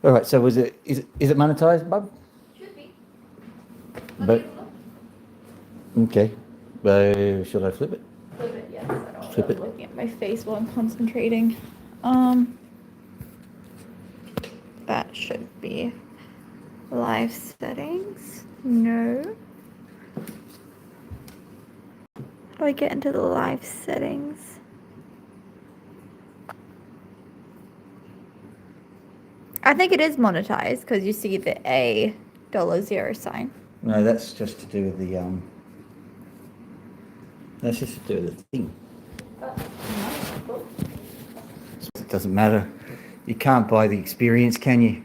All right, so is it monetized, bub? Should be. But okay, should I flip it? Flip it, yes. I don't Flip it. looking at my face while I'm concentrating. That should be live settings. No. How do I get into the live settings? I think it is monetized because you see the $0 sign. No, that's just to do with the That's just to do with the thing. It doesn't matter. You can't buy the experience, can you?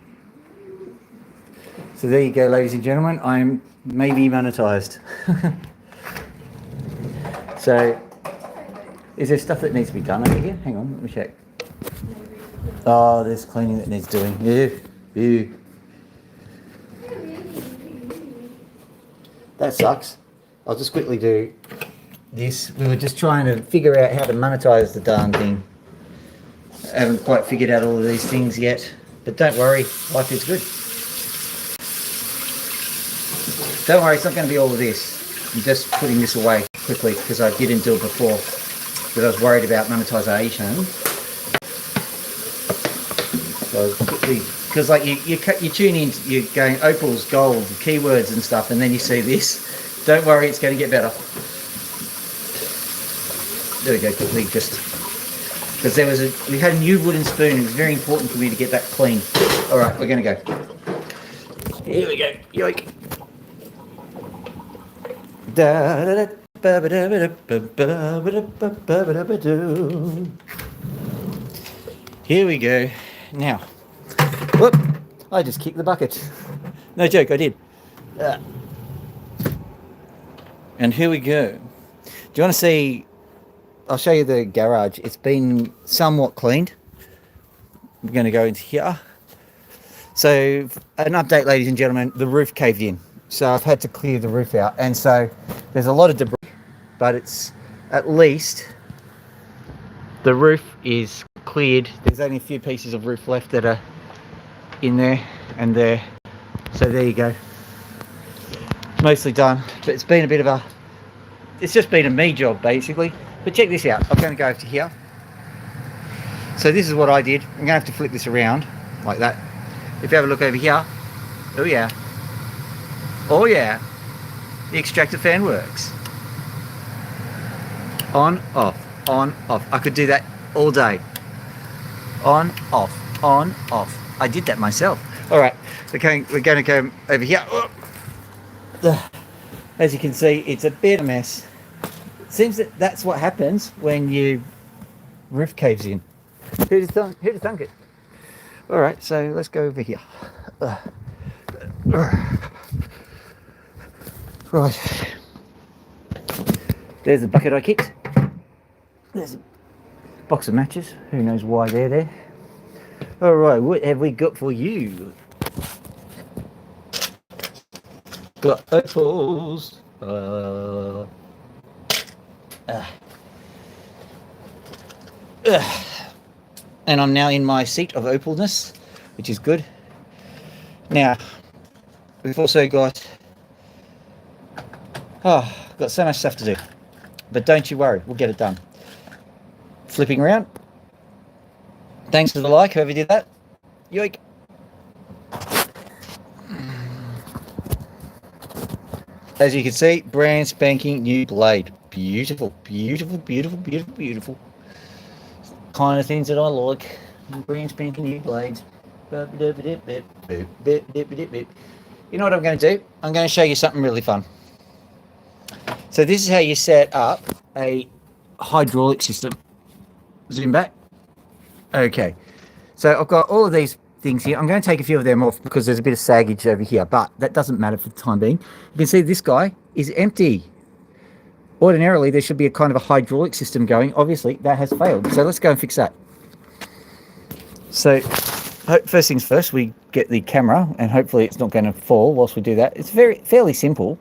So there you go, ladies and gentlemen. I'm maybe monetized. So, is there stuff that needs to be done over here? Hang on, let me check. Oh, there's cleaning that needs doing. Yeah. That sucks. I'll just quickly do this. We were just trying to figure out how to monetize the darn thing. I haven't quite figured out all of these things yet. But don't worry, life is good. Don't worry, it's not going to be all of this. I'm just putting this away quickly because I didn't do it before. But I was worried about monetization. So quickly, because like you tune in, you're going opals, gold, keywords and stuff, and then you see this. Don't worry, it's going to get better. There we go, quickly, just because we had a new wooden spoon. It was very important for me to get that clean. All right, we're going to go. Here we go. Yoink. Here we go. Now, whoop! I just kicked the bucket. No joke, I did. And here we go. Do you want to see? I'll show you the garage. It's been somewhat cleaned. We're going to go into here. So, an update, ladies and gentlemen. The roof caved in. So I've had to clear the roof out. And so there's a lot of debris, but it's at least the roof is cleared. There's only a few pieces of roof left that are in there and there. So there you go. Mostly done. But it's been a bit of it's just been a me job basically. But check this out. I'm going to go over to here. So this is what I did. I'm going to have to flip this around like that. If you have a look over here. Oh yeah. Oh yeah. The extractor fan works. On, off, on, off. I could do that all day. On, off, on, off. I did that myself. All right, we're going to go over here. As you can see, it's a bit of a mess. It seems that that's what happens when your roof caves in. Who'd have thunk it? All right, so let's go over here. Right. There's the bucket I kicked. There's a box of matches. Who knows why they're there. All right, what have we got for you? Got opals. And I'm now in my seat of opalness, which is good. Now, we've also got got so much stuff to do. But don't you worry, we'll get it done. Flipping around. Thanks for the like, whoever did that. Yoink. As you can see, brand spanking new blade. Beautiful, beautiful, beautiful, beautiful, beautiful. Kind of things that I like. Brand spanking new blades. You know what I'm going to do? I'm going to show you something really fun. So this is how you set up a hydraulic system. Zoom back. Okay. So I've got all of these things here. I'm going to take a few of them off because there's a bit of saggage over here, but that doesn't matter for the time being. You can see this guy is empty. Ordinarily, there should be a kind of a hydraulic system going. Obviously, that has failed. So let's go and fix that. So first things first, we get the camera, and hopefully it's not going to fall whilst we do that. It's fairly simple.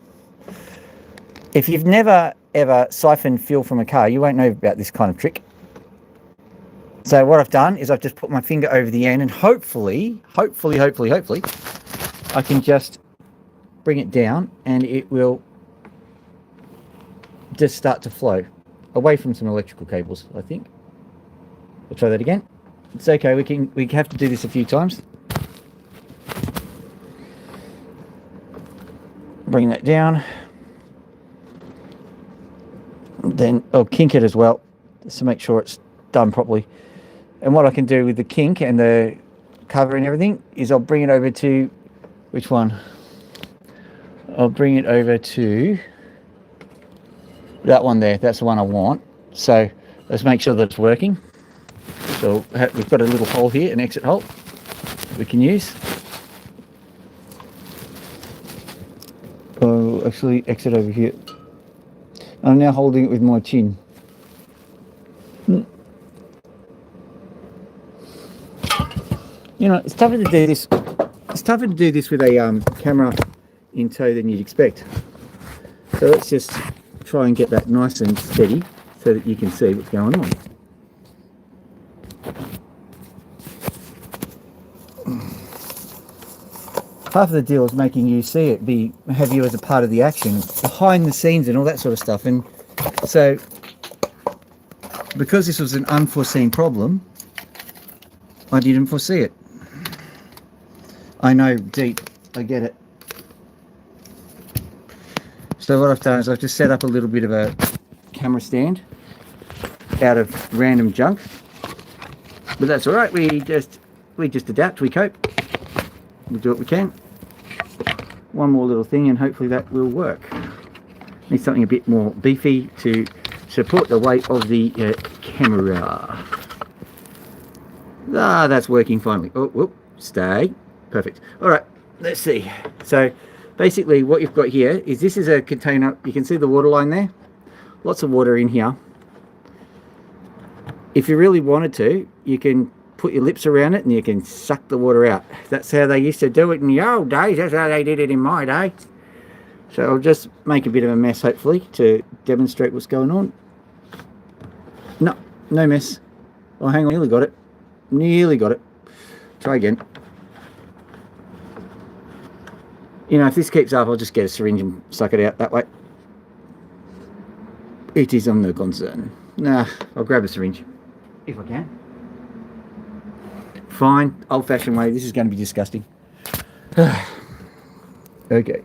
If you've never ever siphoned fuel from a car, you won't know about this kind of trick. So what I've done is I've just put my finger over the end, and hopefully, I can just bring it down and it will just start to flow away from some electrical cables, I think. We'll try that again. It's okay, we have to do this a few times. Bring that down. Then I'll kink it as well, just to make sure it's done properly. And what I can do with the kink and the cover and everything is I'll bring it over to, which one? I'll bring it over to that one there. That's the one I want. So let's make sure that it's working. So we've got a little hole here, an exit hole we can use. Oh, actually exit over here. I'm now holding it with my chin. You know, it's tougher to do this. It's tougher to do this with a camera in tow than you'd expect. So let's just try and get that nice and steady so that you can see what's going on. Half of the deal is making you see it, have you as a part of the action, behind the scenes and all that sort of stuff. And so, because this was an unforeseen problem, I didn't foresee it. I know, deep, I get it. So what I've done is I've just set up a little bit of a camera stand out of random junk. But that's all right, we just adapt, we cope. We'll do what we can. One more little thing and hopefully that will work. Need something a bit more beefy to support the weight of the camera. Ah, that's working finally. Oh, whoop, stay. Perfect. All right, let's see. So basically what you've got here is this is a container. You can see the water line there. Lots of water in here. If you really wanted to, you can put your lips around it and you can suck the water out. That's how they used to do it in the old days. That's how they did it in my day. So I'll just make a bit of a mess hopefully to demonstrate what's going on. No mess. Oh, hang on, nearly got it. Nearly got it. Try again. You know, if this keeps up, I'll just get a syringe and suck it out that way. It is of no concern. Nah, I'll grab a syringe if I can. Fine, old-fashioned way. This is going to be disgusting. Okay.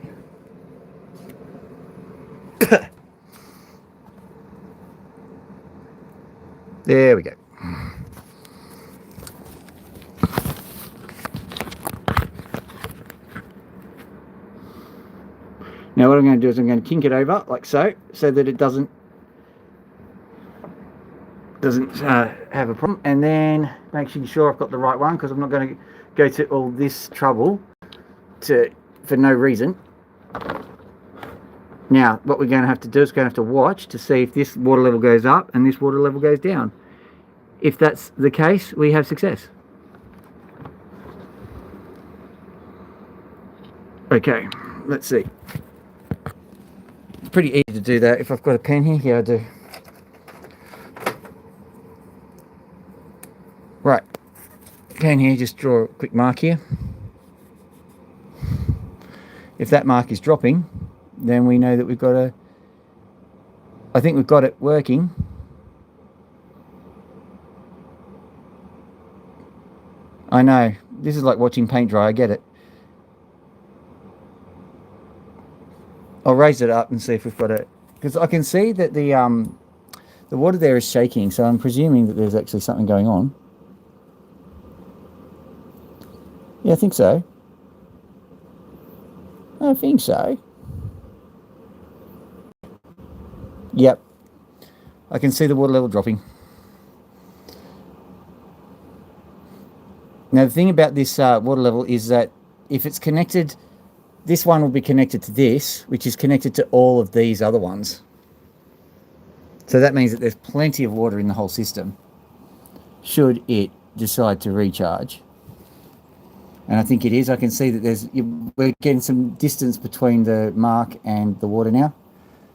There we go. Now what I'm going to do is I'm going to kink it over like so that it doesn't have a problem, and then making sure I've got the right one, because I'm not going to go to all this trouble for no reason. Now what we're going to have to do is going to have to watch to see if this water level goes up and this water level goes down. If that's the case, we have success. Okay, let's see. It's pretty easy to do that. If I've got a pen here, yeah I do. Right, pen here, just draw a quick mark here. If that mark is dropping, then we know that we've got I think we've got it working. I know, this is like watching paint dry, I get it. I'll raise it up and see if we've got it, because I can see that the water there is shaking, so I'm presuming that there's actually something going on. Yeah, I think so. I think so. Yep. I can see the water level dropping. Now the thing about this water level is that if it's connected, this one will be connected to this, which is connected to all of these other ones. So that means that there's plenty of water in the whole system, should it decide to recharge. And I think it is. I can see that we're getting some distance between the mark and the water now.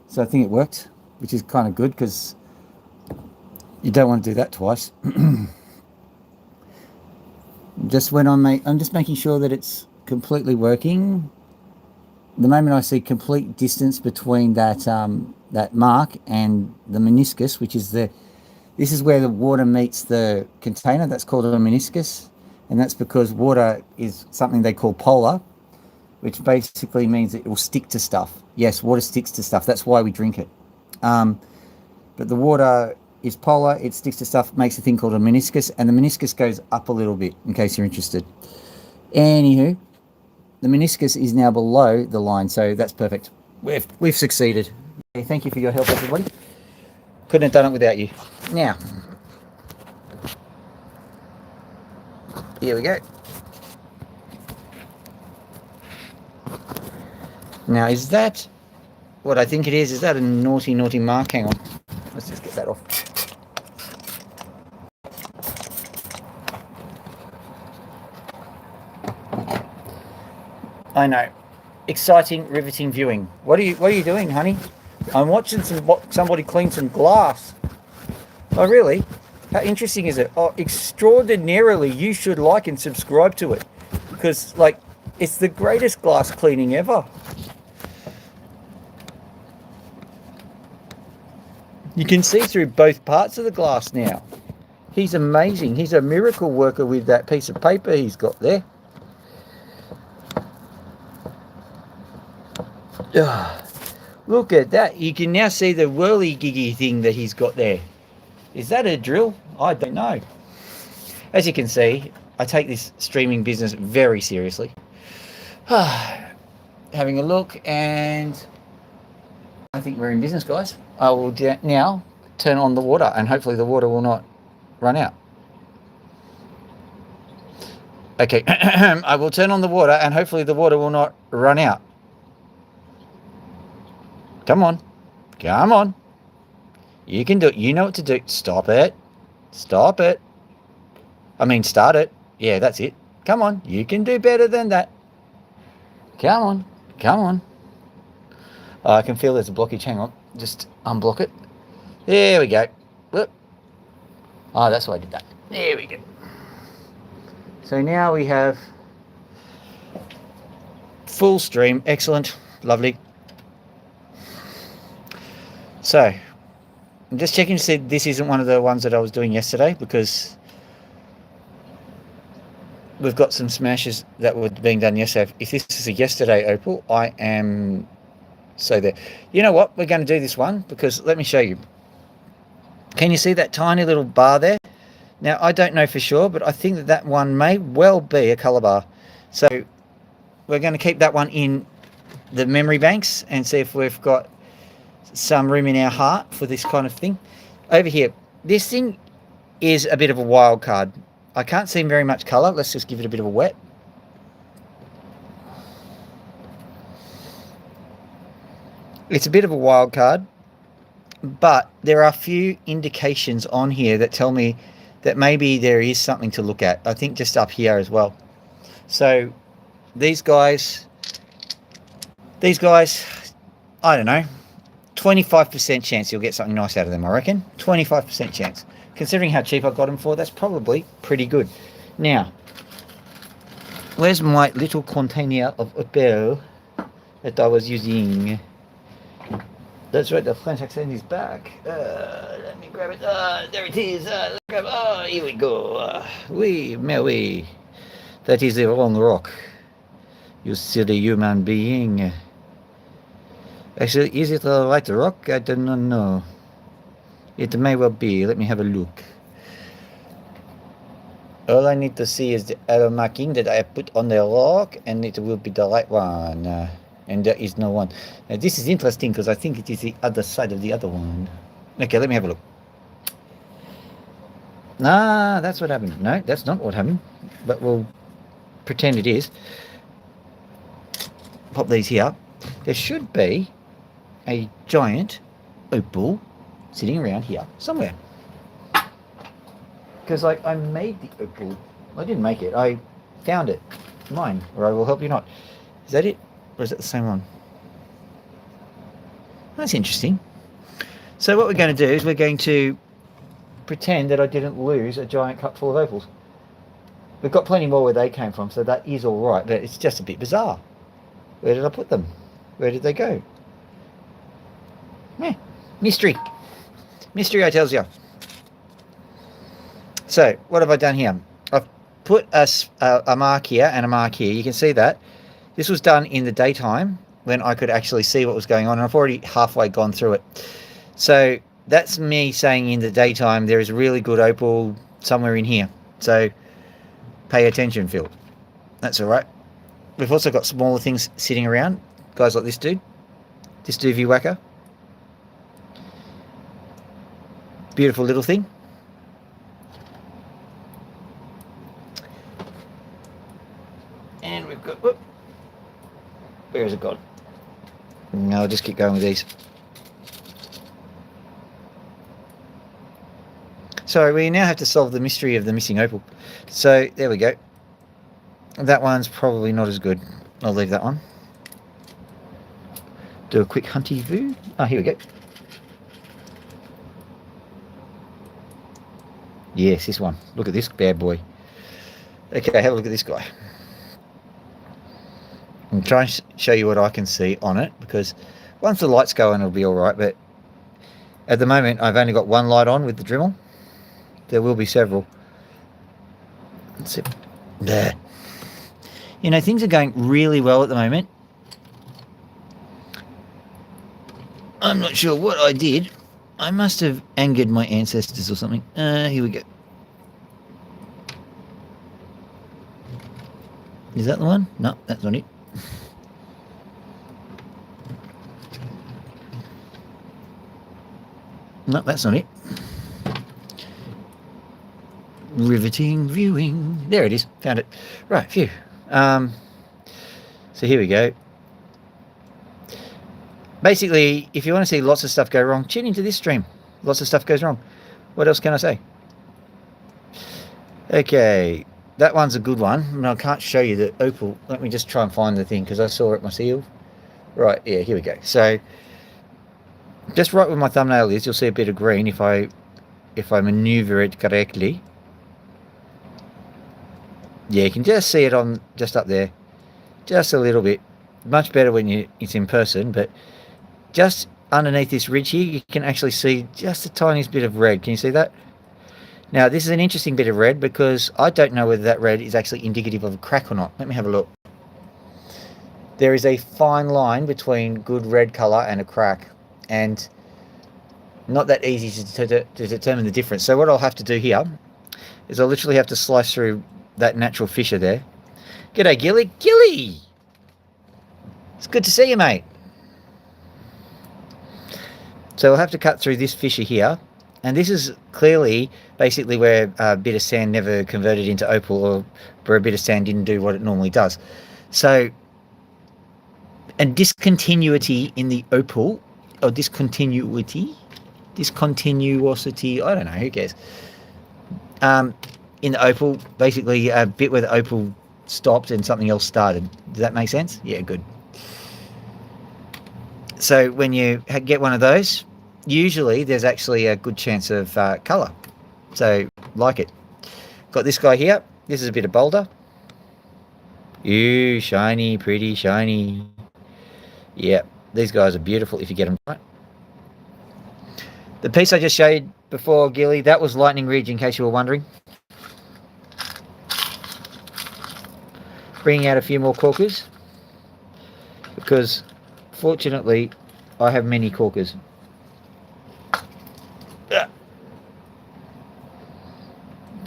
So I think it worked, which is kind of good, because you don't want to do that twice. Just when I'm just making sure that it's completely working. The moment I see complete distance between that mark and the meniscus, which is this is where the water meets the container. That's called a meniscus, and that's because water is something they call polar, which basically means it will stick to stuff. Yes, water sticks to stuff. That's why we drink it. But the water is polar. It sticks to stuff, makes a thing called a meniscus, and the meniscus goes up a little bit, in case you're interested. Anywho, the meniscus is now below the line, so that's perfect. We've succeeded. Okay, thank you for your help, everybody. Couldn't have done it without you. Now, here we go. Now, is that what I think it is? Is that a naughty, naughty mark? Hang on. Let's just get that off. I know. Exciting, riveting viewing. What are you doing, honey? I'm watching somebody clean some glass. Oh, really? How interesting is it? Oh, extraordinarily, you should like and subscribe to it. Because, like, it's the greatest glass cleaning ever. You can see through both parts of the glass now. He's amazing. He's a miracle worker with that piece of paper he's got there. Look at that. You can now see the whirly-giggy thing that he's got there. Is that a drill? I don't know. As you can see, I take this streaming business very seriously. Having a look, and I think we're in business, guys. I will now turn on the water, and hopefully the water will not run out. Okay, I will turn on the water, and hopefully the water will not run out. Come on. Come on. You can do it. You know what to do. Stop it. Stop it. I mean, start it. Yeah, that's it. Come on. You can do better than that. Come on. Come on. Oh, I can feel there's a blockage. Hang on. Just unblock it. There we go. Whoop. Oh, that's why I did that. There we go. So now we have full stream. Excellent. Lovely. So, I'm just checking to see this isn't one of the ones that I was doing yesterday, because we've got some smashes that were being done yesterday. If this is a yesterday opal, I am so there. You know what? We're going to do this one, because let me show you. Can you see that tiny little bar there? Now, I don't know for sure, but I think that one may well be a colour bar. So, we're going to keep that one in the memory banks and see if we've got some room in our heart for this kind of thing. Over here, this thing is a bit of a wild card. I can't see very much colour. Let's just give it a bit of a wet. It's a bit of a wild card, but there are a few indications on here that tell me that maybe there is something to look at. I think just up here as well. So these guys, I don't know, 25% chance you'll get something nice out of them, I reckon. 25% chance. Considering how cheap I got them for, that's probably pretty good. Now, where's my little container of opal that I was using? That's right, the French accent is back. Let me grab it. There it is. Here we go. Oui, mais oui. That is the wrong rock. You silly human being. Actually, is it the right rock? I do not know. It may well be. Let me have a look. All I need to see is the arrow marking that I put on the rock, and it will be the right one. And there is no one. Now, this is interesting because I think it is the other side of the other one. Okay, let me have a look. Ah, that's what happened. No, that's not what happened. But we'll pretend it is. Pop these here. There should be a giant opal sitting around here somewhere. Because I made the opal. I didn't make it. I found it. Mine. Or I will help you not. Is that it? Or is it the same one? That's interesting. So what we're going to do is we're going to pretend that I didn't lose a giant cup full of opals. We've got plenty more where they came from, so that is all right, but it's just a bit bizarre. Where did I put them? Where did they go? Yeah, mystery. Mystery, I tells you. So, what have I done here? I've put a mark here and a mark here. You can see that. This was done in the daytime when I could actually see what was going on, and I've already halfway gone through it. So, that's me saying in the daytime there is a really good opal somewhere in here. So, pay attention, Phil. That's all right. We've also got smaller things sitting around. Guys like this dude. This doovie whacker. Beautiful little thing. And we've got... Whoop, where has it gone? No, I'll just keep going with these. So we now have to solve the mystery of the missing opal. So there we go. That one's probably not as good. I'll leave that one. Do a quick hunty view. Oh, here we go. Yes, this one. Look at this bad boy. Okay, have a look at this guy. I'm trying to show you what I can see on it, because once the lights go on, it'll be all right. But at the moment, I've only got one light on with the Dremel. There will be several. Let's see. There. You know, things are going really well at the moment. I'm not sure what I did. I must have angered my ancestors or something. Here we go. Is that the one? No, that's not it. No, that's not it. Riveting viewing. There it is. Found it. Right, phew. So here we go. Basically, if you want to see lots of stuff go wrong, tune into this stream. Lots of stuff goes wrong. What else can I say? Okay, that one's a good one. I mean, I can't show you the opal. Let me just try and find the thing, because I saw it myself. Right, yeah, here we go. So, just right where my thumbnail is, you'll see a bit of green if I maneuver it correctly. Yeah, you can just see it on just up there, just a little bit. Much better when it's in person, but just underneath this ridge here, you can actually see just the tiniest bit of red. Can you see that? Now, this is an interesting bit of red, because I don't know whether that red is actually indicative of a crack or not. Let me have a look. There is a fine line between good red colour and a crack, and not that easy to determine the difference. So what I'll have to do here is I'll literally have to slice through that natural fissure there. G'day, Gilly. Gilly! It's good to see you, mate. So we'll have to cut through this fissure here, and this is clearly basically where a bit of sand never converted into opal, or where a bit of sand didn't do what it normally does. So, and discontinuity in the opal, or discontinuity, I don't know, who cares? In the opal, basically a bit where the opal stopped and something else started. Does that make sense? Yeah, good. So when you get one of those, usually there's actually a good chance of colour. So, like it. Got this guy here. This is a bit of boulder. Ooh, shiny, pretty, shiny. Yeah, these guys are beautiful if you get them right. The piece I just showed before, Gilly, that was Lightning Ridge, in case you were wondering. Bringing out a few more corkers, because fortunately I have many corkers.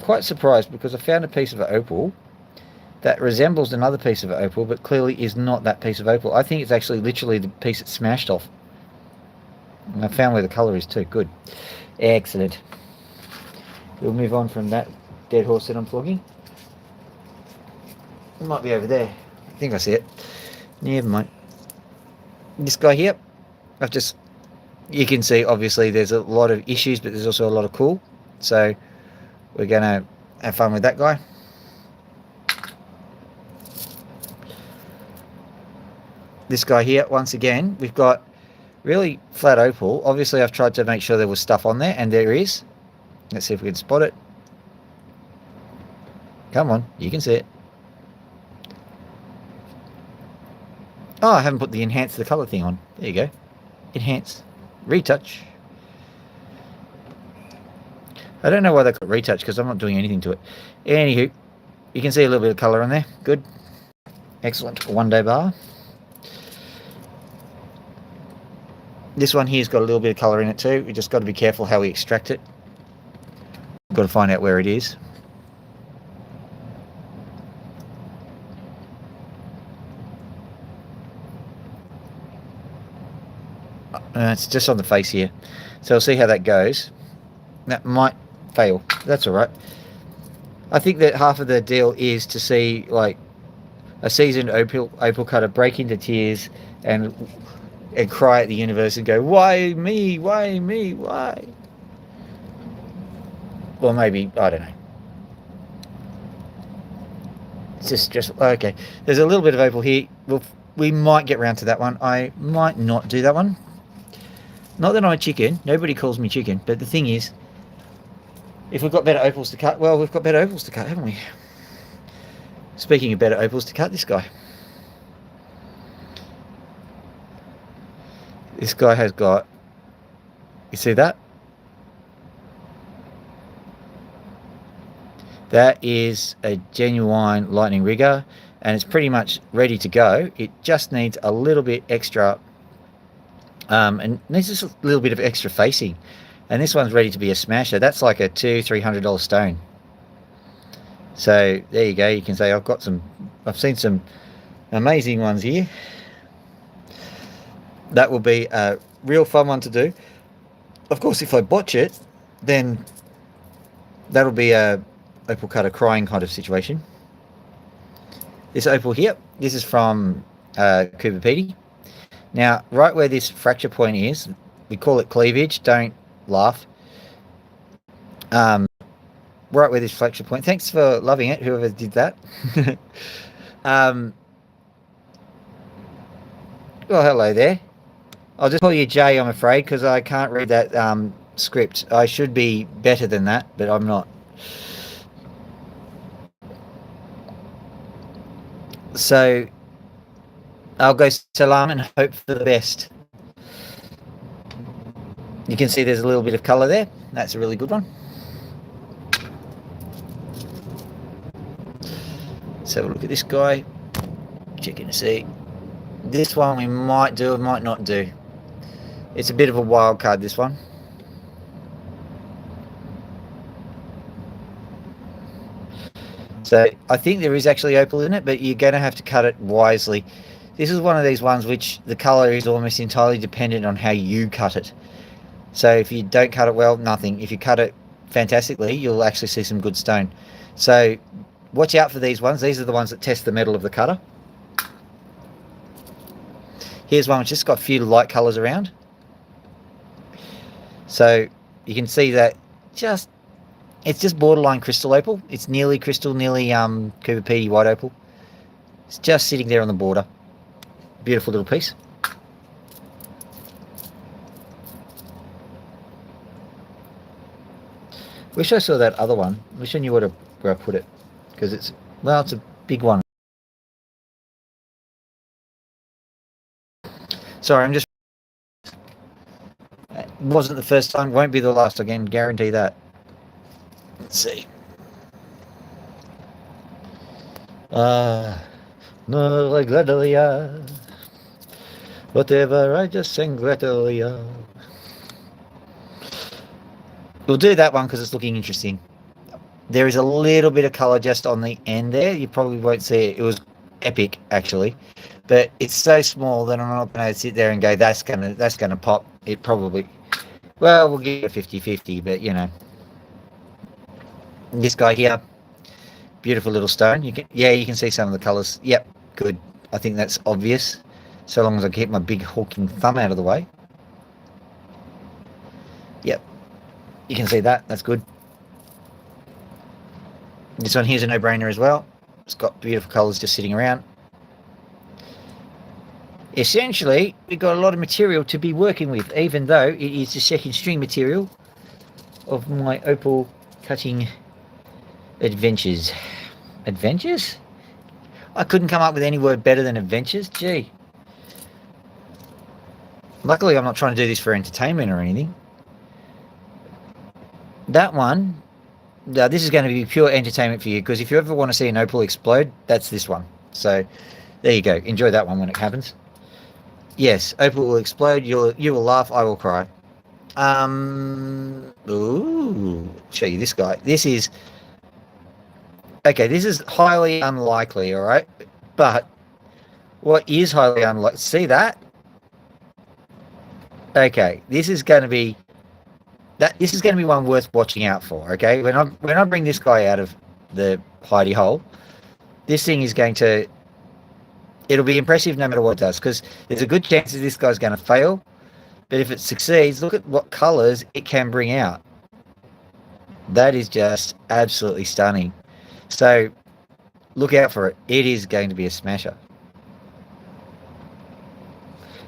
Quite surprised, because I found a piece of opal that resembles another piece of opal, but clearly is not that piece of opal. I think it's actually literally the piece that smashed off. And I found where the colour is too. Good. Excellent. We'll move on from that dead horse that I'm flogging. It might be over there. I think I see it. Never mind. This guy here, you can see obviously there's a lot of issues, but there's also a lot of cool. So we're going to have fun with that guy. This guy here, once again, we've got really flat opal. Obviously I've tried to make sure there was stuff on there, and there is. Let's see if we can spot it. Come on, you can see it. Oh, I haven't put the enhance the colour thing on. There you go. Enhance. Retouch. I don't know why they got retouch because I'm not doing anything to it. Anywho, you can see a little bit of colour in there. Good. Excellent. One day bar. This one here's got a little bit of colour in it too. We just got to be careful how we extract it. Got to find out where it is. It's just on the face here. So we'll see how that goes. That might fail. That's all right. I think that half of the deal is to see like a seasoned opal cutter break into tears and cry at the universe and go, why me? Why me? Why? Or maybe, I don't know. It's just okay. There's a little bit of opal here. We might get round to that one. I might not do that one. Not that I'm a chicken. Nobody calls me chicken. But the thing is, if we've got better opals to cut, well, we've got better opals to cut, haven't we? Speaking of better opals to cut, this guy. This guy has got, you see that? That is a genuine lightning rigger, and it's pretty much ready to go. It just needs a little bit extra, and needs just a little bit of extra facing. And this one's ready to be a smasher. That's like a $200-300 stone. So there you go. You can say I've seen some amazing ones here. That will be a real fun one to do. Of course, if I botch it, then that'll be a opal cutter crying kind of situation. This opal here, this is from Cooper Petey. Now, right where this fracture point is, we call it cleavage. Don't laugh. Right where this fracture point. Thanks for loving it, whoever did that. Well, hello there. I'll just call you Jay, I'm afraid, because I can't read that script. I should be better than that, but I'm not. So I'll go salam and hope for the best. You can see there's a little bit of colour there. That's a really good one. Let's have a look at this guy. Checking to see. This one we might do or might not do. It's a bit of a wild card, this one. So I think there is actually opal in it, but you're going to have to cut it wisely. This is one of these ones which the colour is almost entirely dependent on how you cut it. So if you don't cut it well, nothing. If you cut it fantastically, you'll actually see some good stone. So watch out for these ones. These are the ones that test the metal of the cutter. Here's one which just got a few light colours around. So you can see that it's just borderline crystal opal. It's nearly crystal, nearly Cooper Petey white opal. It's just sitting there on the border. Beautiful little piece. Wish I saw that other one. Wish I knew where I put it, because it's a big one. Sorry, I'm just. It wasn't the first time. Won't be the last. I can guarantee that. Let's see. No, like Gretelia. Whatever, I just sang Gretelia. We'll do that one because it's looking interesting. There is a little bit of colour just on the end there. You probably won't see it. It was epic, actually. But it's so small that I'm not going to sit there and go, that's gonna pop. It probably... Well, we'll give it a 50-50, but, you know. This guy here, beautiful little stone. You can see some of the colours. Yep, good. I think that's obvious, so long as I keep my big hawking thumb out of the way. Yep, you can see that. That's good. This one here's a no-brainer as well. It's got beautiful colours just sitting around. Essentially, we've got a lot of material to be working with, even though it is the second string material of my opal cutting adventures. Adventures? I couldn't come up with any word better than adventures. Gee. Luckily, I'm not trying to do this for entertainment or anything. That one, this is going to be pure entertainment for you, because if you ever want to see an opal explode, that's this one. So there you go. Enjoy that one when it happens. Yes, opal will explode. You will laugh. I will cry. Ooh, show you this guy. This is okay. This is highly unlikely. All right, but what is highly unlikely? See that? Okay, this is going to be one worth watching out for. Okay, when I bring this guy out of the hidey hole, this thing is going to. It'll be impressive no matter what it does, because there's a good chance that this guy's going to fail. But if it succeeds, look at what colours it can bring out. That is just absolutely stunning. So look out for it. It is going to be a smasher.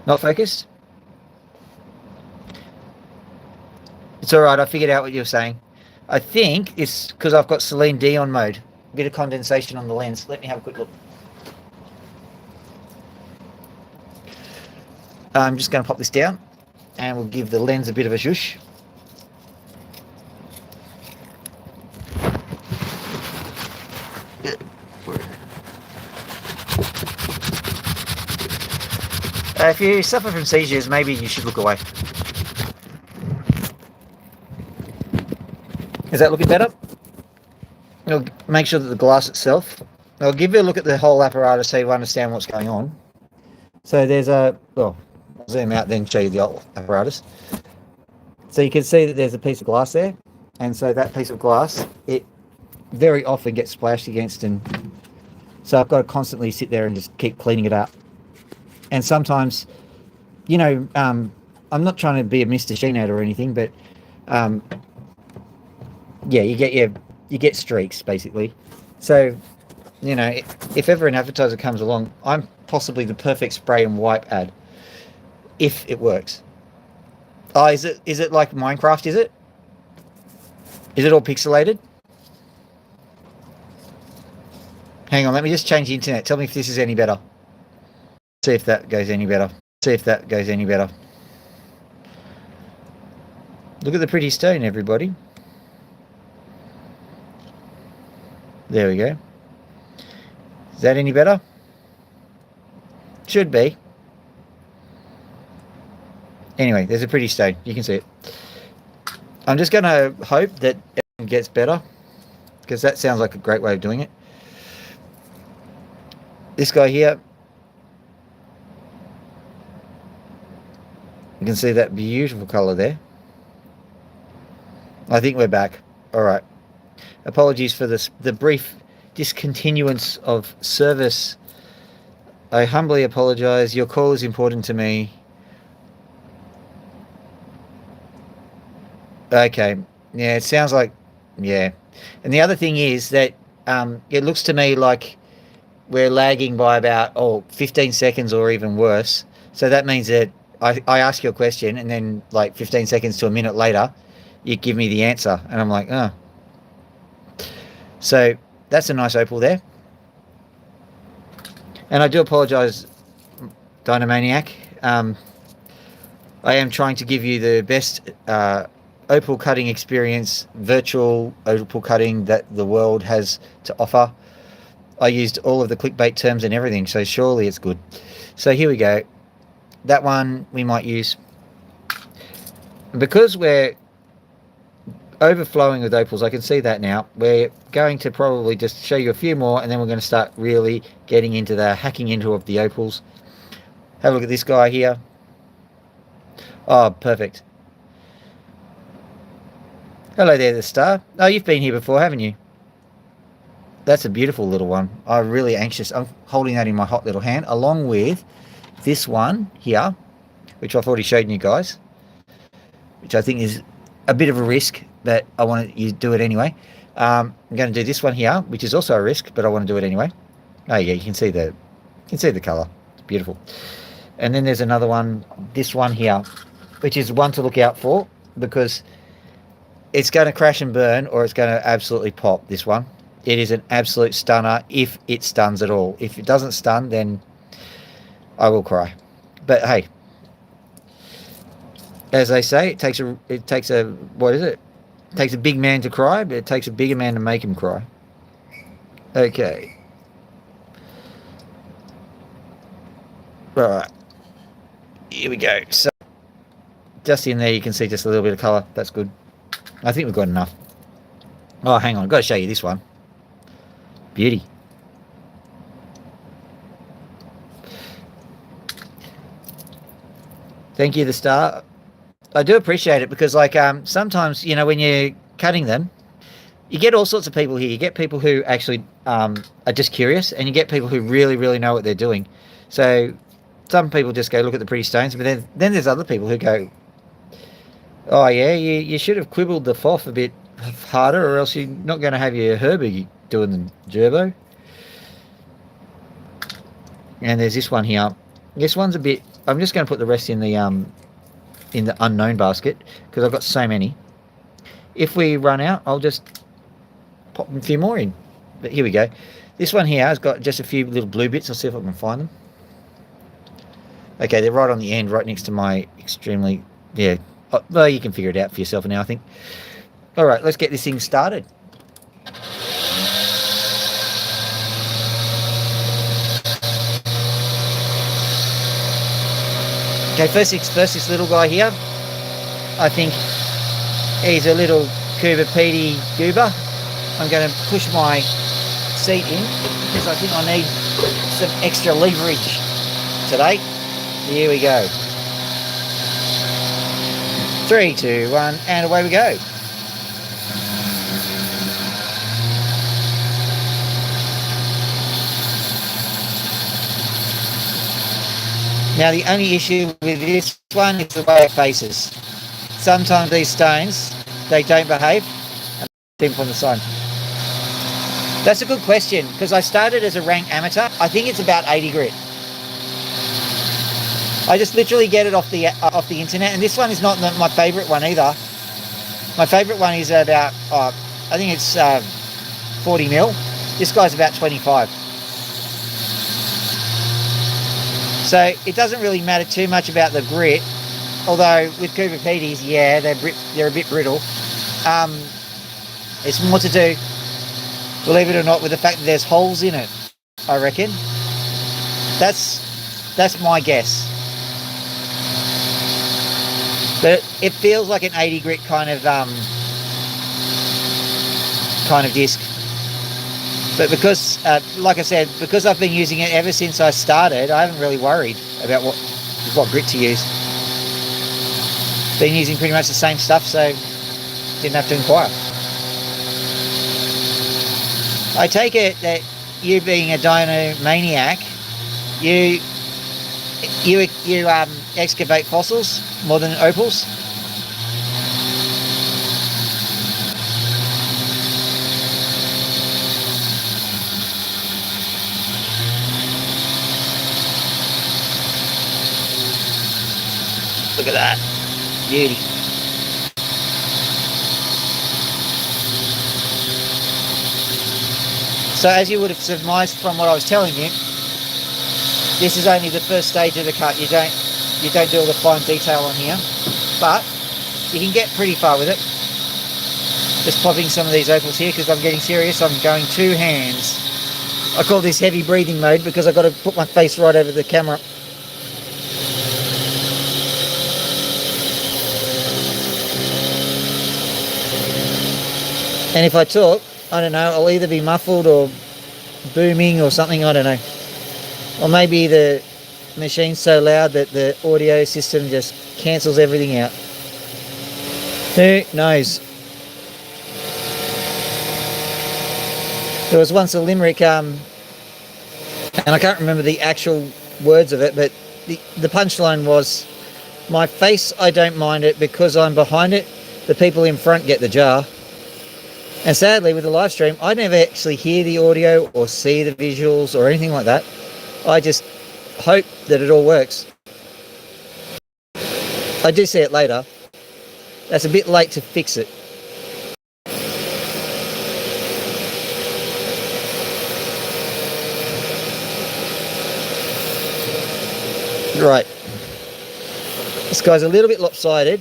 Not focused? It's all right. I figured out what you're saying. I think it's because I've got Celine Dion mode. A bit of condensation on the lens. Let me have a quick look. I'm just going to pop this down, and we'll give the lens a bit of a zhoosh. If you suffer from seizures, maybe you should look away. Is that looking better? I'll make sure that the glass itself. I'll give you a look at the whole apparatus so you understand what's going on. So there's a, well, I'll zoom out then show you the whole apparatus. So you can see that there's a piece of glass there, and so that piece of glass, it very often gets splashed against, and so I've got to constantly sit there and just keep cleaning it up. And sometimes, you know, I'm not trying to be a Mr. Sheenator or anything, but yeah, you get streaks basically. So, you know, if ever an advertiser comes along, I'm possibly the perfect spray and wipe ad, if it works. Oh, is it like Minecraft? Is it all pixelated? Hang on, let me just change the internet. Tell me if this is any better. See if that goes any better. See if that goes any better. Look at the pretty stone, everybody. There we go. Is that any better? Should be. Anyway, there's a pretty stone. You can see it. I'm just going to hope that it gets better, because that sounds like a great way of doing it. This guy here, you can see that beautiful colour there. I think we're back. All right. Apologies for the brief discontinuance of service. I humbly apologise. Your call is important to me. Okay. Yeah, it sounds like, yeah. And the other thing is that it looks to me like we're lagging by about 15 seconds or even worse. So that means that I ask you a question, and then like 15 seconds to a minute later, you give me the answer. And I'm like, oh. So that's a nice opal there. And I do apologise, Dynamaniac. I am trying to give you the best opal cutting experience, virtual opal cutting that the world has to offer. I used all of the clickbait terms and everything, so surely it's good. So here we go. That one we might use. Because we're overflowing with opals, I can see that now. We're going to probably just show you a few more, and then we're going to start really getting into the hacking into of the opals. Have a look at this guy here. Oh, perfect. Hello there, the star. Oh, you've been here before, haven't you? That's a beautiful little one. I'm really anxious. I'm holding that in my hot little hand, along with this one here, which I've already showed you guys, which I think is a bit of a risk, but I want you to do it anyway. I'm going to do this one here, which is also a risk, but I want to do it anyway. Oh yeah, you can see the colour. It's beautiful. And then there's another one, this one here, which is one to look out for, because it's going to crash and burn, or it's going to absolutely pop. This one, It is an absolute stunner if it stuns at all. If it doesn't stun, then I will cry. But hey, as they say, it takes a what is it? It takes a big man to cry, but it takes a bigger man to make him cry. Okay. Right. Here we go. So just in there you can see just a little bit of colour. That's good. I think we've got enough. Oh, hang on. I've got to show you this one. Beauty. Thank you, the star. I do appreciate it because, like, sometimes, you know, when you're cutting them, you get all sorts of people here. You get people who actually are just curious, and you get people who really, really know what they're doing. So some people just go look at the pretty stones, but then there's other people who go, oh, yeah, you should have quibbled the FOF a bit harder, or else you're not going to have your Herbie doing the gerbo. And there's this one here. This one's a bit... I'm just going to put the rest in the unknown basket because I've got so many. If we run out, I'll just pop a few more in. But here we go. This one here has got just a few little blue bits. I'll see if I can find them. Okay, they're right on the end, right next to my extremely... Yeah, well, you can figure it out for yourself now, I think. All right, let's get this thing started. Okay, first things first, this little guy here, I think he's a little Cooper Petey goober. I'm going to push my seat in because I think I need some extra leverage today. Here we go. 3, 2, 1, and away we go. Now the only issue with this one is the way it faces. Sometimes these stones, they don't behave. Them from the side. That's a good question because I started as a rank amateur. I think it's about 80 grit. I just literally get it off the internet, and this one is not my favourite one either. My favourite one is about I think it's 40 mil. This guy's about 25. So it doesn't really matter too much about the grit, although with Cooper Petey's, yeah, they're a bit brittle. It's more to do, believe it or not, with the fact that there's holes in it, I reckon. That's my guess. But it feels like an 80 grit kind of disc. But because, like I said, because I've been using it ever since I started, I haven't really worried about what grit to use. Been using pretty much the same stuff, so didn't have to inquire. I take it that you being a dino maniac, you excavate fossils more than opals. Look at that. Beauty. So as you would have surmised from what I was telling you, this is only the first stage of the cut. You don't do all the fine detail on here, but you can get pretty far with it. Just popping some of these opals here because I'm getting serious. I'm going 2 hands. I call this heavy breathing mode because I've got to put my face right over the camera. And if I talk, I don't know, I'll either be muffled or booming or something, I don't know. Or maybe the machine's so loud that the audio system just cancels everything out. Who knows? There was once a limerick, and I can't remember the actual words of it, but the punchline was, my face, I don't mind it because I'm behind it. The people in front get the jar. And sadly, with the live stream, I never actually hear the audio or see the visuals or anything like that. I just hope that it all works. I do see it later. That's a bit late to fix it. Right. This guy's a little bit lopsided.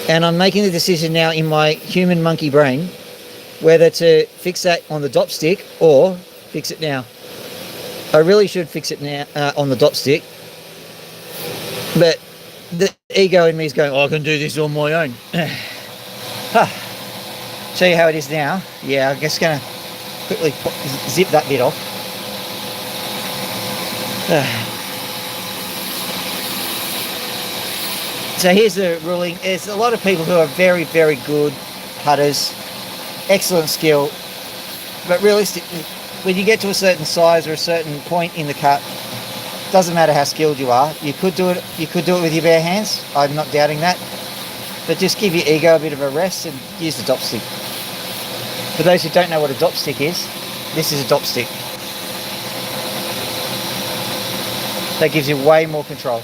And I'm making the decision now in my human monkey brain whether to fix that on the dop stick or fix it now. I really should fix it now on the dop stick. But the ego in me is going, oh, I can do this on my own. Show you how it is now. Yeah, I'm just going to quickly zip that bit off. So here's the ruling. There's a lot of people who are very, very good cutters, excellent skill, but realistically, when you get to a certain size or a certain point in the cut, doesn't matter how skilled you are. You could do it. You could do it with your bare hands. I'm not doubting that, but just give your ego a bit of a rest and use the dop stick. For those who don't know what a dop stick is, this is a dop stick. That gives you way more control.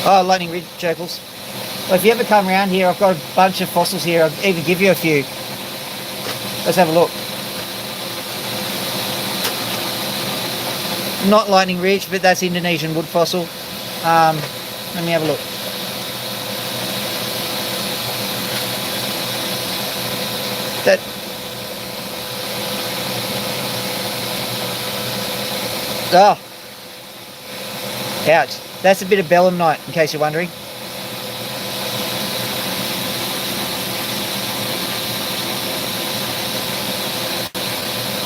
Oh, lightning ridge opals. Well, if you ever come around here, I've got a bunch of fossils here. I'll even give you a few. Let's have a look. Not lightning ridge, but that's Indonesian wood fossil. Let me have a look. That. Oh. Ouch. That's a bit of belemnite, in case you're wondering.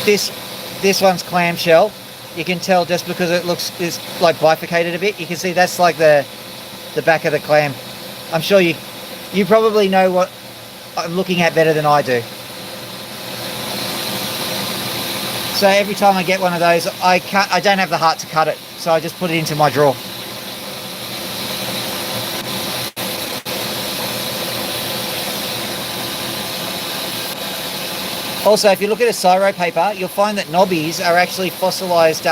This one's clamshell. You can tell just because it's like bifurcated a bit. You can see that's like the back of the clam. I'm sure you probably know what I'm looking at better than I do. So every time I get one of those, I don't have the heart to cut it, so I just put it into my drawer. Also, if you look at a Syro paper, you'll find that knobbies are actually fossilized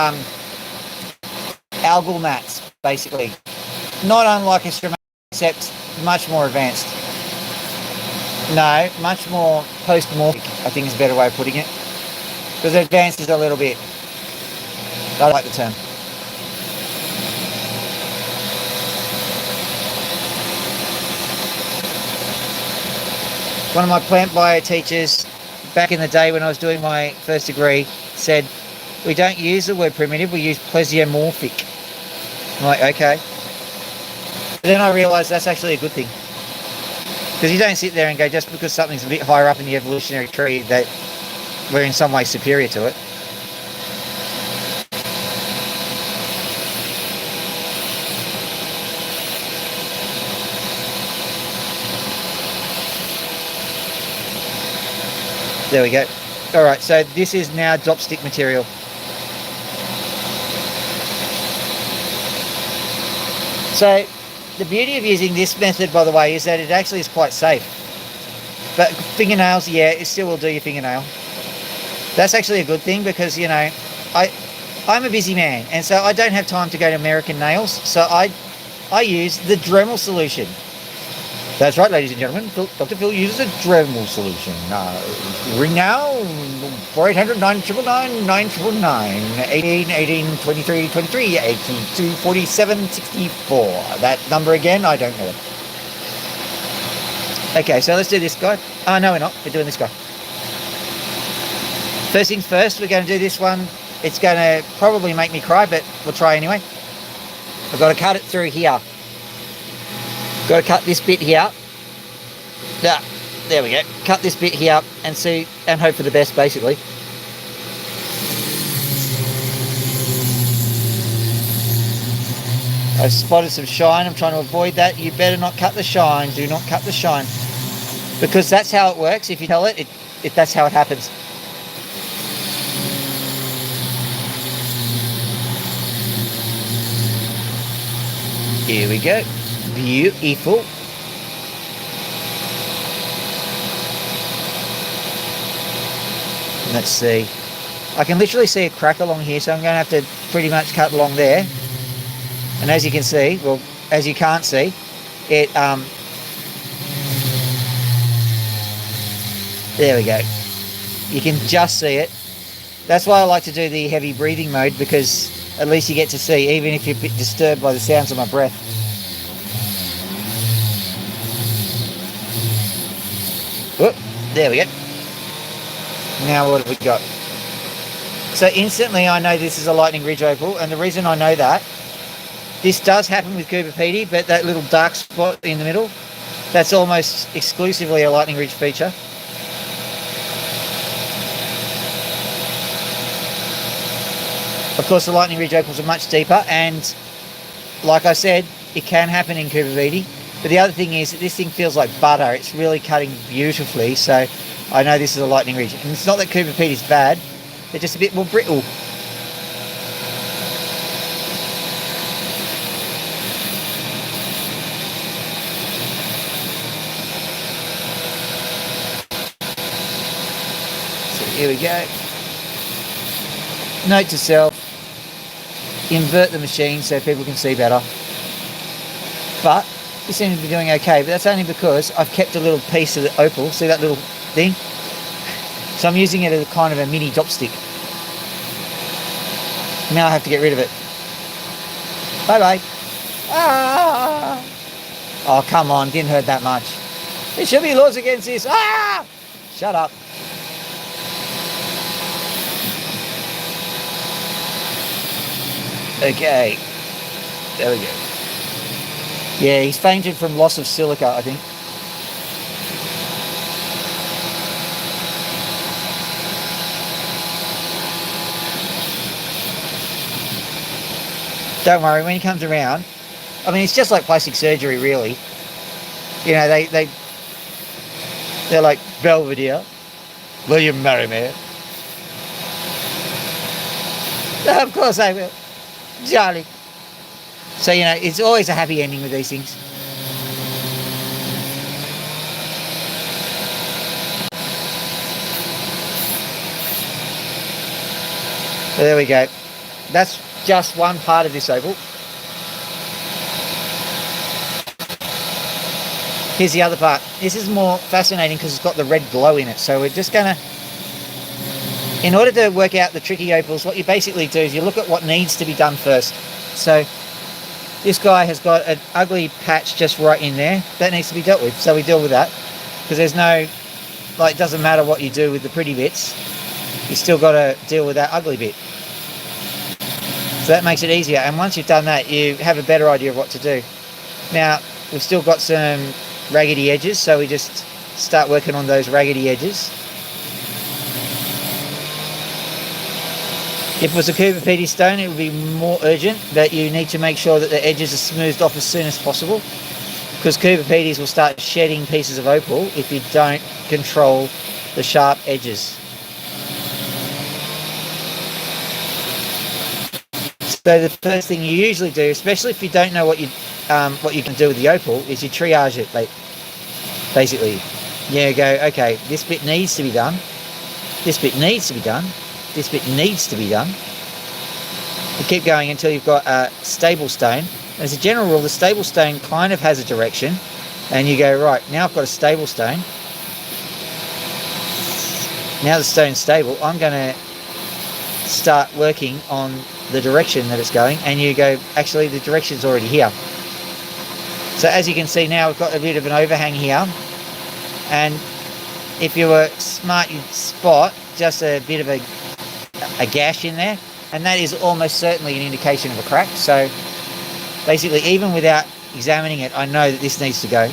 algal mats, basically. Not unlike a stromatolites, except much more advanced. No, much more post-morphic, I think is a better way of putting it. Because advanced is a little bit, I like the term. One of my plant bio teachers, back in the day when I was doing my first degree, said, we don't use the word primitive, we use plesiomorphic. I'm like, okay. But then I realised that's actually a good thing. Because you don't sit there and go, just because something's a bit higher up in the evolutionary tree, that we're in some way superior to it. There we go. All right, so this is now drop stick material. So the beauty of using this method, by the way, is that it actually is quite safe. But fingernails, yeah, it still will do your fingernail. That's actually a good thing because, you know, I'm a busy man, and so I don't have time to go to American Nails, so I use the Dremel solution. That's right, ladies and gentlemen. Dr. Phil uses a Dremel solution. Ring now, 4800 999 999 18 18 23 23 82 47 64. That number again, I don't know it. Okay, so let's do this guy. Oh, no, we're not. We're doing this guy. First things first, we're going to do this one. It's going to probably make me cry, but we'll try anyway. I've got to cut it through here. Got to cut this bit here. There we go. Cut this bit here and see and hope for the best, basically. I spotted some shine. I'm trying to avoid that. You better not cut the shine. Do not cut the shine. Because that's how it works. If you tell it, that's how it happens. Here we go. Beautiful. Let's see. I can literally see a crack along here, so I'm going to have to pretty much cut along there. And as you can see, well, as you can't see, it There we go. You can just see it. That's why I like to do the heavy breathing mode, because at least you get to see, even if you're a bit disturbed by the sounds of my breath. Whoop, there we go. Now what have we got? So instantly I know this is a lightning ridge opal, and the reason I know that, this does happen with Cooper Pedy, but that little dark spot in the middle, that's almost exclusively a lightning ridge feature. Of course, the lightning ridge opals are much deeper, and like I said, it can happen in Cooper Pedy. But the other thing is that this thing feels like butter. It's really cutting beautifully, so I know this is a lightning ridge. And it's not that Cooper Pedy is bad, they're just a bit more brittle. So here we go. Note to self, invert the machine so people can see better. But we seem to be doing okay, but that's only because I've kept a little piece of the opal. See that little thing? So I'm using it as a kind of a mini dopstick. Now I have to get rid of it. Bye bye. Ah! Oh, come on, didn't hurt that much. There should be laws against this. Ah! Shut up. Okay, there we go. Yeah, he's fainted from loss of silica, I think. Don't worry, when he comes around, I mean, it's just like plastic surgery, really. You know, they're like, Belvedere, will you marry me? Of course I will. Jolly. So, you know, it's always a happy ending with these things. So there we go. That's just one part of this opal. Here's the other part. This is more fascinating because it's got the red glow in it. So we're just going to, in order to work out the tricky opals, what you basically do is you look at what needs to be done first. So this guy has got an ugly patch just right in there. That needs to be dealt with. So we deal with that. Because there's no, like, it doesn't matter what you do with the pretty bits. You still got to deal with that ugly bit. So that makes it easier. And once you've done that, you have a better idea of what to do. Now, we've still got some raggedy edges. So we just start working on those raggedy edges. If it was a Cooper Pedy stone, it would be more urgent, but you need to make sure that the edges are smoothed off as soon as possible, because Cooper Pedys will start shedding pieces of opal if you don't control the sharp edges. So the first thing you usually do, especially if you don't know what you can do with the opal, is you triage it. Basically, you go, okay, this bit needs to be done, this bit needs to be done, this bit needs to be done. You keep going until you've got a stable stone. As a general rule, the stable stone kind of has a direction, and you go, right, now I've got a stable stone. Now the stone's stable, I'm going to start working on the direction that it's going, and you go, actually the direction's already here. So as you can see now, we've got a bit of an overhang here, and if you were smart, you'd spot just a bit of a gash in there, and that is almost certainly an indication of a crack. So basically, even without examining it, I know that this needs to go.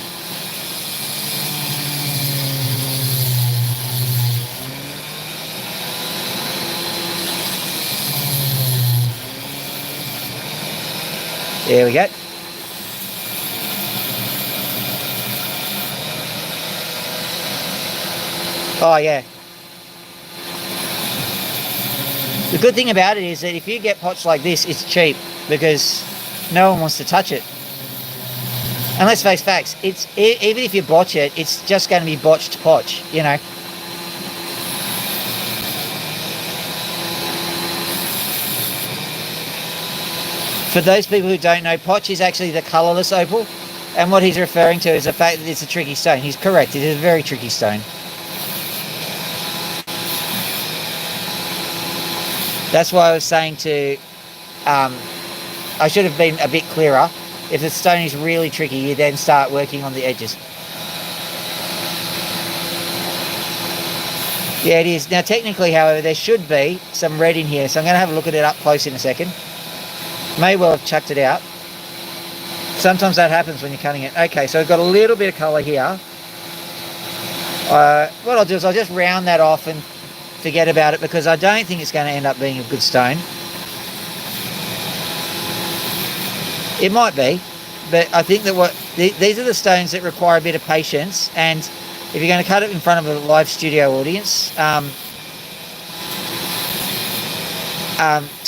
There we go. Oh yeah. The good thing about it is that if you get pots like this, it's cheap because no one wants to touch it. And let's face facts, even if you botch it, it's just going to be botched potch, you know. For those people who don't know, potch is actually the colourless opal, and what he's referring to is the fact that it's a tricky stone. He's correct, it is a very tricky stone. That's why I was saying to, I should have been a bit clearer. If the stone is really tricky, you then start working on the edges. Yeah, it is. Now, technically, however, there should be some red in here, so I'm going to have a look at it up close in a second. May well have chucked it out. Sometimes that happens when you're cutting it. Okay, so we've got a little bit of colour here. What I'll do is I'll just round that off and forget about it, because I don't think it's going to end up being a good stone. It might be, but I think that these are the stones that require a bit of patience, and if you're going to cut it in front of a live studio audience, to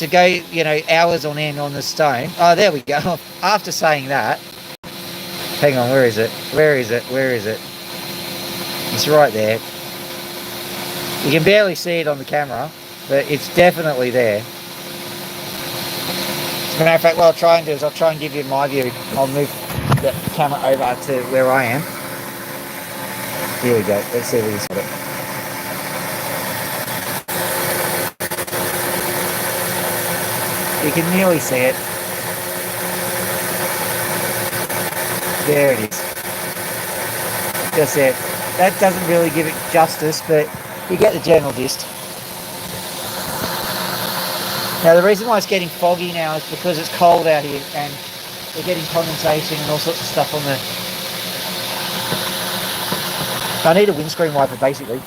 go, hours on end on the stone. Oh, there we go. After saying that, hang on, where is it? Where is it? Where is it? It's right there. You can barely see it on the camera, but it's definitely there. As a matter of fact, what I'll try and do is I'll try and give you my view. I'll move the camera over to where I am. Here we go. Let's see if we can spot it. You can nearly see it. There it is. Just there. That doesn't really give it justice, but you get the general gist. Now, the reason why it's getting foggy now is because it's cold out here and we're getting condensation and all sorts of stuff on the... I need a windscreen wiper, basically.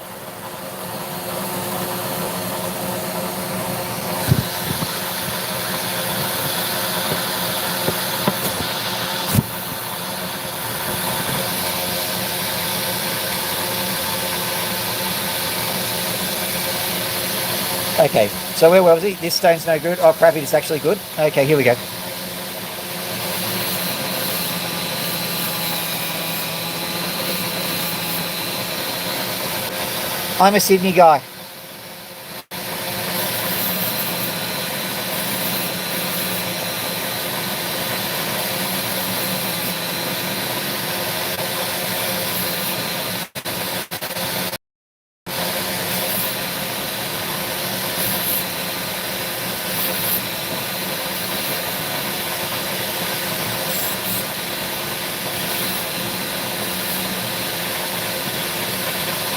Okay, so where was he? This stone's no good. Oh, crap, it's actually good. Okay, here we go. I'm a Sydney guy.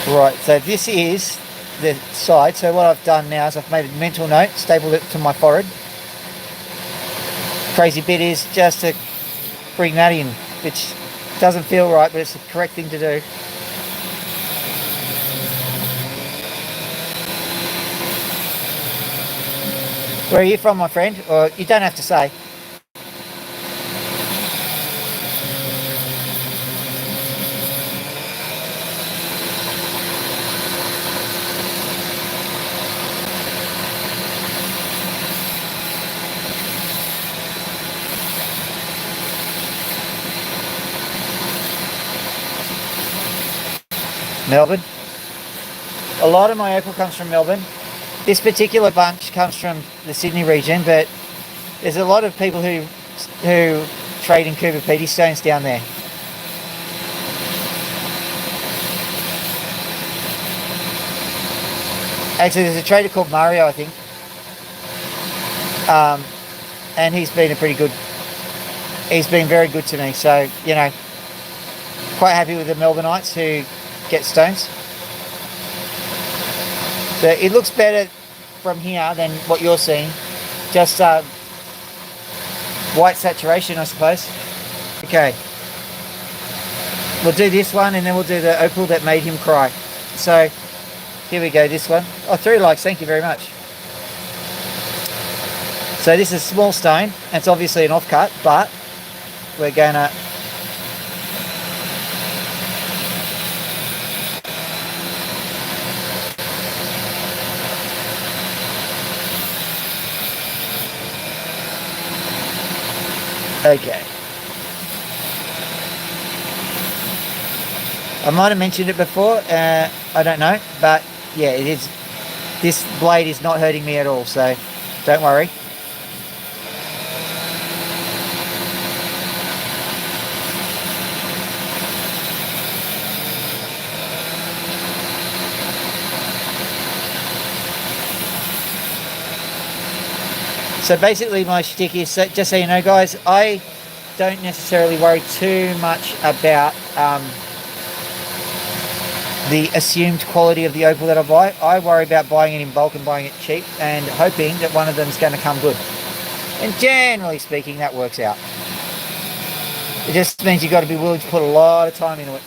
Right, so this is the side. So what I've done now is I've made a mental note, stapled it to my forehead. Crazy bit is just to bring that in, which doesn't feel right, but it's the correct thing to do. Where are you from, my friend? Or you don't have to say. Melbourne. A lot of my opal comes from Melbourne. This particular bunch comes from the Sydney region, but there's a lot of people who trade in Cooper Pedy stones down there. Actually, there's a trader called Mario, I think, and he's been very good to me. So, quite happy with the Melbourneites who get stones. So it looks better from here than what you're seeing. Just white saturation, I suppose. Okay. We'll do this one and then we'll do the opal that made him cry. So here we go, this one. Oh, 3 likes, thank you very much. So this is a small stone. It's obviously an offcut, but we're going to... Okay. I might have mentioned it before, I don't know, but yeah, it is. This blade is not hurting me at all, so don't worry. So basically my shtick is, just so you know guys, I don't necessarily worry too much about the assumed quality of the opal that I buy. I worry about buying it in bulk and buying it cheap and hoping that one of them is going to come good. And generally speaking, that works out. It just means you've got to be willing to put a lot of time into it.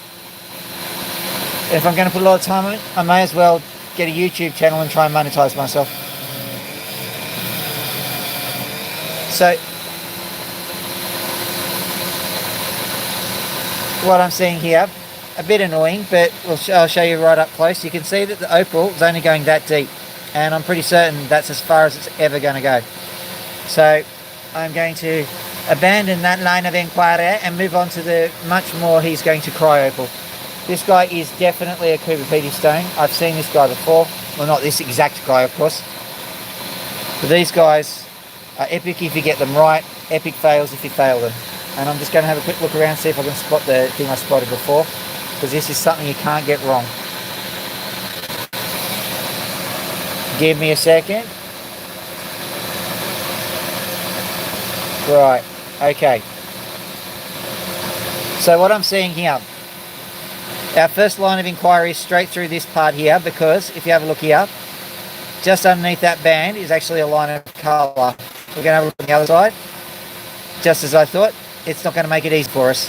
And if I'm going to put a lot of time in it, I may as well get a YouTube channel and try and monetize myself. So what I'm seeing here, a bit annoying, but I'll show you right up close. You can see that the opal is only going that deep, and I'm pretty certain that's as far as it's ever going to go. So I'm going to abandon that line of inquiry and move on to the much more he's going to cry opal. This guy is definitely a Cooper Pedy stone. I've seen this guy before. Well, not this exact guy, of course. But these guys are epic if you get them right, epic fails if you fail them. And I'm just going to have a quick look around, see if I can spot the thing I spotted before, because this is something you can't get wrong. Give me a second. Right, okay. So what I'm seeing here, our first line of inquiry is straight through this part here, because if you have a look here, just underneath that band is actually a line of colour. We're going to have a look on the other side. Just as I thought, it's not going to make it easy for us.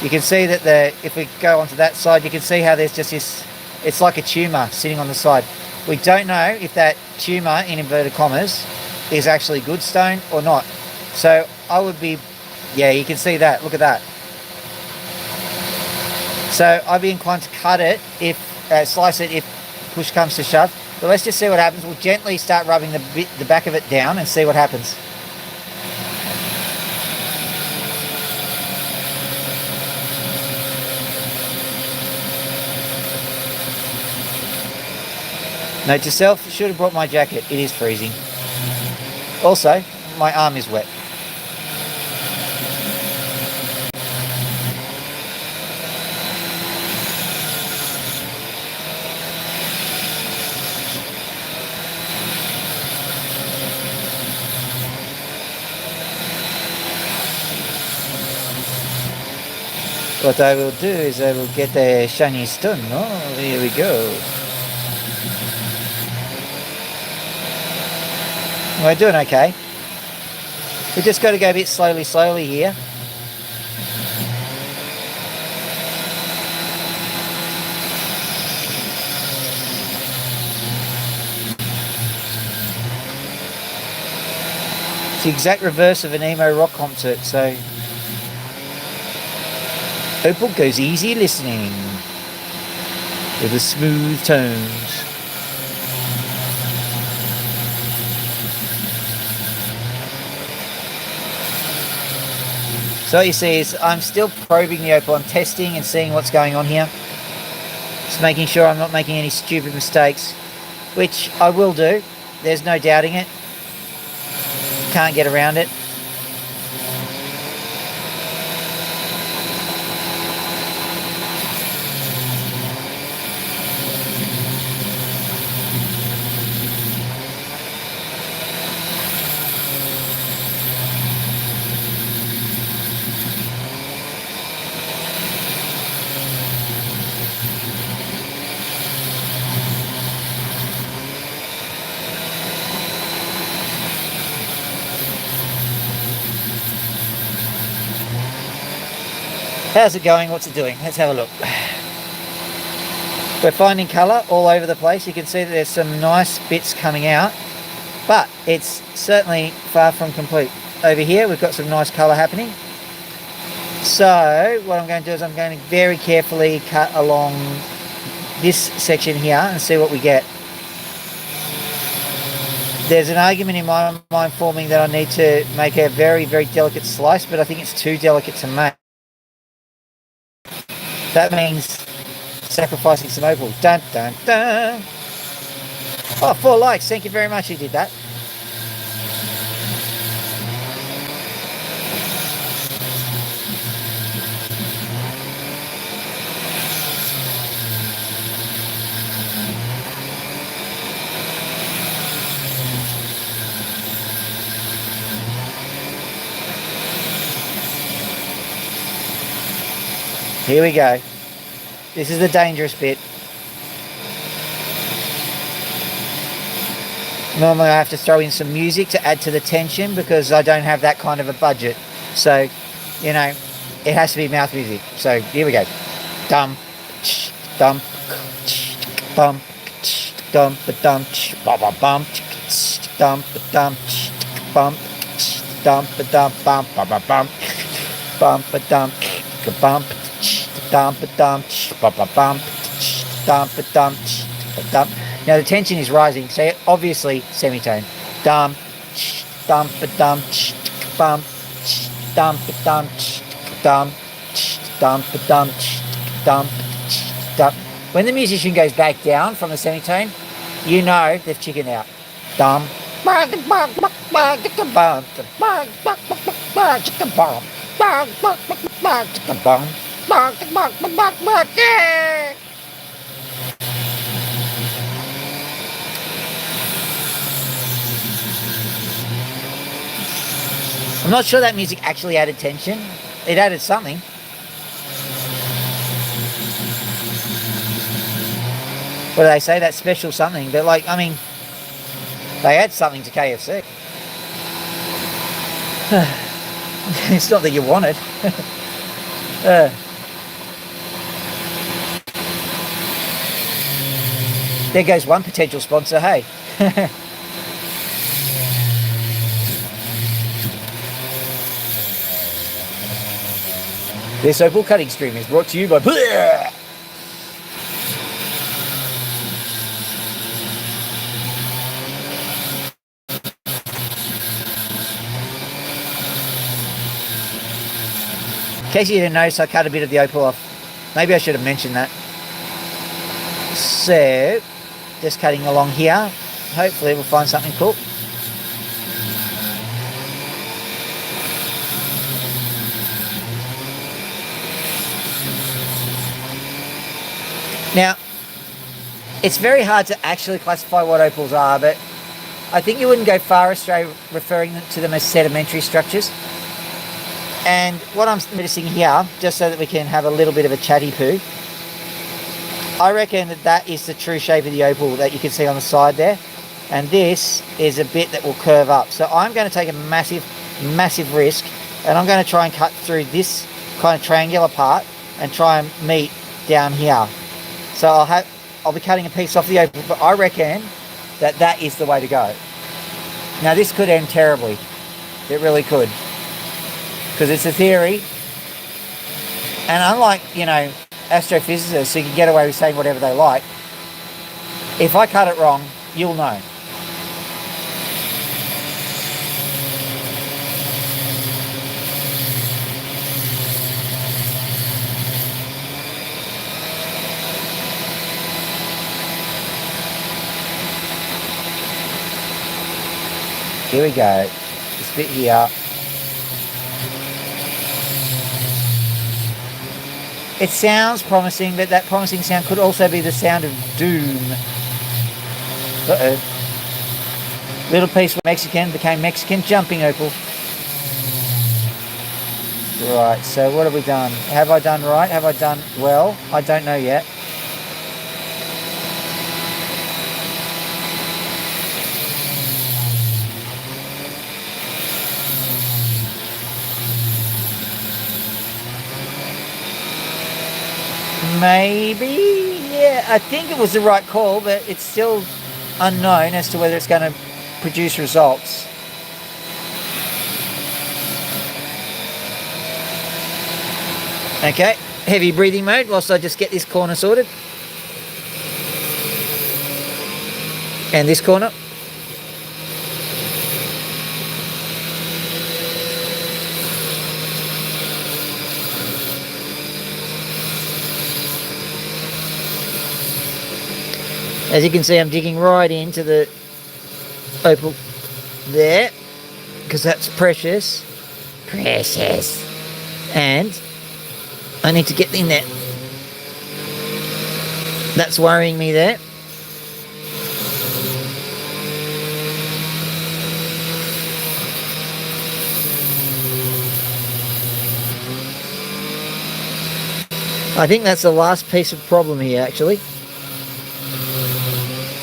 You can see that if we go onto that side, you can see how there's just this, it's like a tumour sitting on the side. We don't know if that tumour, in inverted commas, is actually good stone or not. So I would be, yeah, you can see that, look at that. So I'd be inclined to cut it, slice it if push comes to shove. But let's just see what happens. We'll gently start rubbing the back of it down and see what happens. Note to self, should have brought my jacket. It is freezing. Also, my arm is wet. What I will do is I will get a shiny stone. Oh, here we go. We're doing okay. We just got to go a bit slowly here. It's the exact reverse of an emo rock concert, so opal goes easy listening with the smooth tones. So what you see is I'm still probing the opal. I'm testing and seeing what's going on here. Just making sure I'm not making any stupid mistakes, which I will do. There's no doubting it. Can't get around it. How's it going? What's it doing? Let's have a look. We're finding colour all over the place. You can see that there's some nice bits coming out, but it's certainly far from complete. Over here we've got some nice colour happening. So what I'm going to do is I'm going to very carefully cut along this section here and see what we get. There's an argument in my mind forming that I need to make a very, very delicate slice, but I think it's too delicate to make. That means sacrificing some opal. Dun, dun, dun. Oh, 4 likes. Thank you very much. You did that. Here we go. This is the dangerous bit. Normally I have to throw in some music to add to the tension because I don't have that kind of a budget. So, you know, it has to be mouth music. So here we go. Dum, dum, bum, dum, dum, bum, bum, dum, dum, bum, dum, dum, bum, bum, bum, bum, dum, bum, dum, dum, bum, dum, dum, dum. Now the tension is rising, so obviously semitone. Dum, dum, dum, bum, dum, dum, dum, dum, dum, dum, dum. When the musician goes back down from the semitone, you know they've chickened out. Dum. I'm not sure that music actually added tension. It added something. What do they say? That special something. But like, I mean, they add something to KFC. It's not that you want it. There goes one potential sponsor, hey. This opal cutting stream is brought to you by... In case you didn't notice, I cut a bit of the opal off. Maybe I should have mentioned that. So, just cutting along here. Hopefully we'll find something cool. Now, it's very hard to actually classify what opals are, but I think you wouldn't go far astray referring to them as sedimentary structures. And what I'm noticing here, just so that we can have a little bit of a chatty poo, I reckon that that is the true shape of the opal that you can see on the side there. And this is a bit that will curve up. So I'm going to take a massive, massive risk, and I'm going to try and cut through this kind of triangular part and try and meet down here. So I'll be cutting a piece off the opal, but I reckon that that is the way to go. Now this could end terribly. It really could. Because it's a theory. And unlike, you know, astrophysicists who can get away with saying whatever they like, if I cut it wrong, you'll know. Here we go. This bit here. It sounds promising, but that promising sound could also be the sound of doom. Uh-oh. Little piece of Mexican became Mexican jumping opal. Right, so what have we done? Have I done right? Have I done well? I don't know yet. Maybe, yeah, I think it was the right call, but it's still unknown as to whether it's going to produce results. Okay, heavy breathing mode whilst I just get this corner sorted. And this corner. As you can see, I'm digging right into the opal there, because that's precious. Precious. And I need to get in there. That's worrying me there. I think that's the last piece of problem here, actually.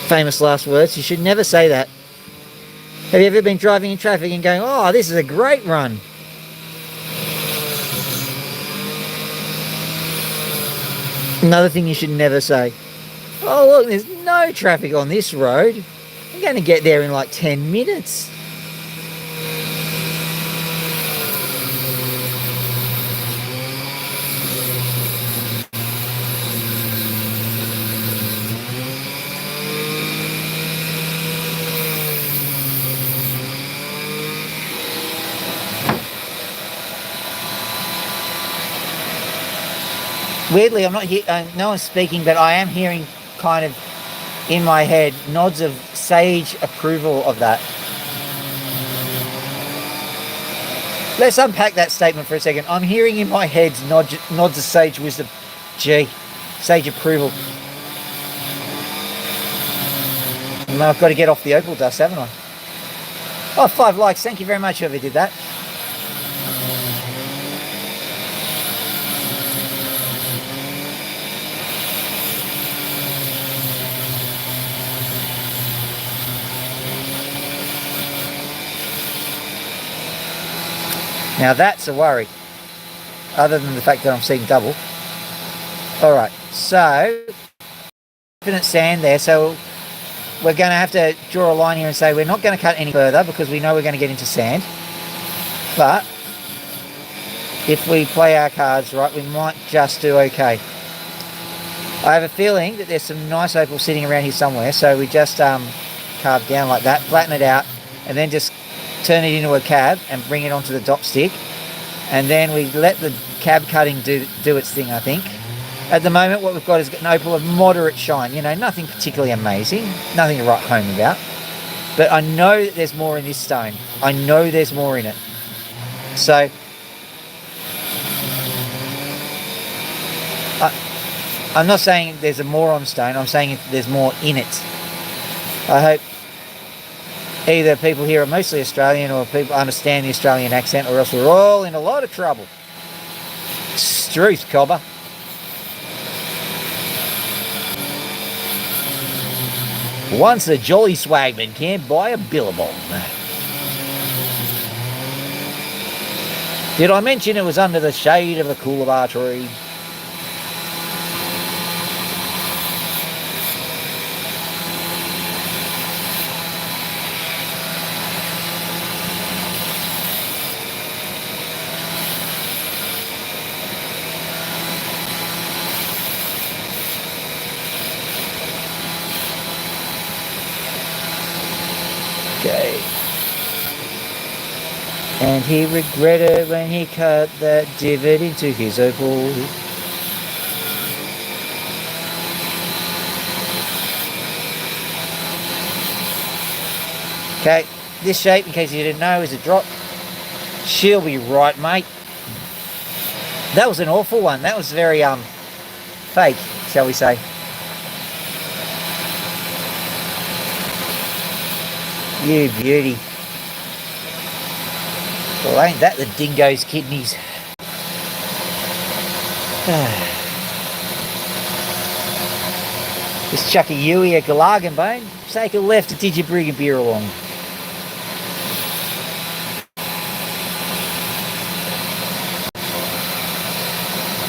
Famous last words. You should never say that. Have you ever been driving in traffic and going, oh, this is a great run? Another thing you should never say. Oh, look, there's no traffic on this road. I'm going to get there in like 10 minutes. Weirdly, I'm not no one's speaking, but I am hearing kind of in my head nods of sage approval of that. Let's unpack that statement for a second. I'm hearing in my head nods of sage wisdom. Gee, sage approval. And I've got to get off the opal dust, haven't I? Oh, 5 likes. Thank you very much, whoever did that. Now that's a worry, other than the fact that I'm seeing double. All right, so infinite sand there, so we're going to have to draw a line here and say we're not going to cut any further because we know we're going to get into sand. But if we play our cards right, we might just do okay. I have a feeling that there's some nice opal sitting around here somewhere, so we just carve down like that, flatten it out, and then just turn it into a cab and bring it onto the dot stick, and then we let the cab cutting do its thing. I think at the moment what we've got is an opal of moderate shine, you know, nothing particularly amazing, nothing to write home about, but I know that there's more in this stone. I know there's more in it. So I'm not saying there's a more on stone, I'm saying there's more in it. I hope either people here are mostly Australian or people understand the Australian accent, or else we're all in a lot of trouble. Struth, cobber. Once a jolly swagman can't buy a billabong. Did I mention it was under the shade of a coolabah tree? Okay. And he regretted when he cut that divot into his opal. Okay, this shape, in case you didn't know, is a drop. She'll be right, mate. That was an awful one. That was very fake, shall we say. You beauty. Well, ain't that the dingo's kidneys? Just chuck a Yui, a Galagan bone. Take a left, did you bring a beer along?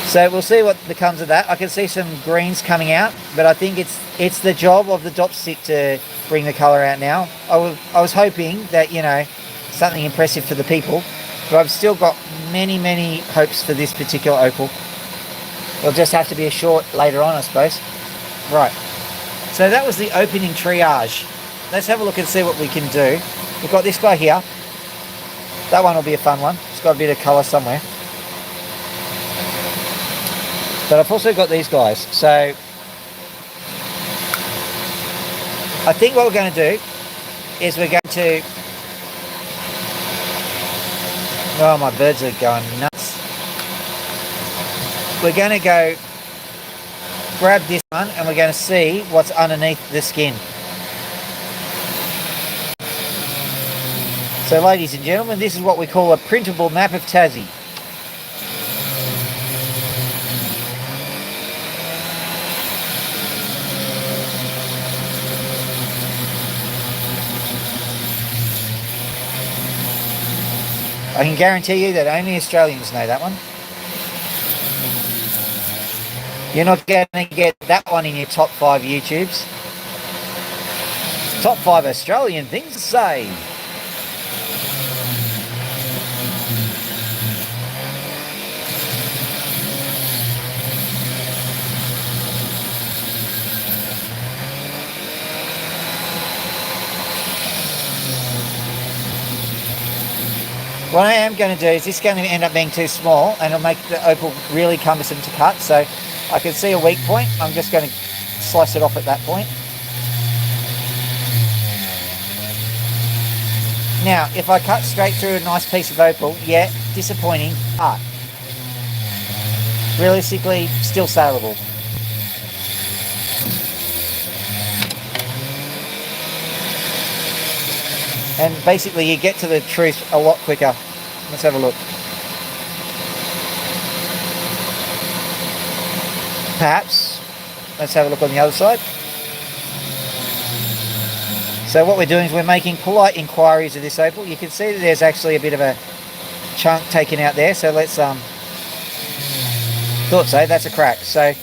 So we'll see what comes of that. I can see some greens coming out, but I think it's the job of the dot stick to bring the colour out now. I was hoping that, you know, something impressive for the people, but I've still got many hopes for this particular opal. It'll just have to be a short later on, I suppose. Right, so that was the opening triage. Let's have a look and see what we can do. We've got this guy here. That one will be a fun one. It's got a bit of colour somewhere. But I've also got these guys. So I think what we're going to do is we're going to... Oh, my birds are going nuts. We're going to go grab this one and we're going to see what's underneath the skin. So ladies and gentlemen, this is what we call a printable map of Tassie. I can guarantee you that only Australians know that one. You're not going to get that one in your top 5 YouTubes. Top 5 Australian things to say. What I am going to do is this is going to end up being too small and it'll make the opal really cumbersome to cut. So I can see a weak point. I'm just going to slice it off at that point. Now, if I cut straight through a nice piece of opal, yeah, disappointing, but realistically, still saleable. And basically you get to the truth a lot quicker. Let's have a look. Perhaps, let's have a look on the other side. So what we're doing is we're making polite inquiries of this opal. You can see that there's actually a bit of a chunk taken out there. So let's, thought so, that's a crack. So,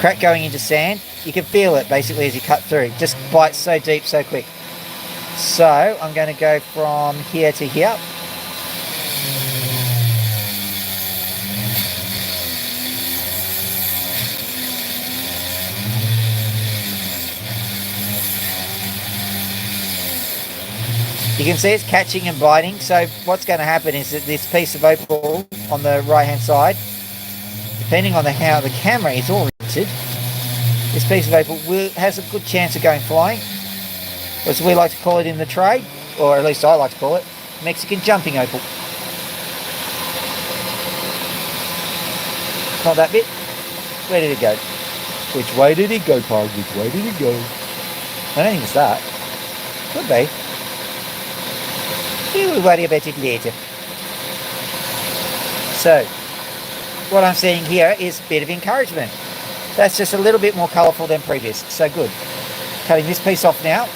crack going into sand. You can feel it basically as you cut through. It just bites so deep, so quick. So I'm going to go from here to here. You can see it's catching and biting. So what's going to happen is that this piece of opal on the right hand side, depending on how the camera is oriented, this piece of opal has a good chance of going flying. As we like to call it in the trade, or at least I like to call it, Mexican jumping opal. Not that bit. Where did it go? Which way did it go, Pog? Which way did it go? I don't think it's that. Could be. We'll worry about it later. So, what I'm seeing here is a bit of encouragement. That's just a little bit more colourful than previous. So good. Cutting this piece off now.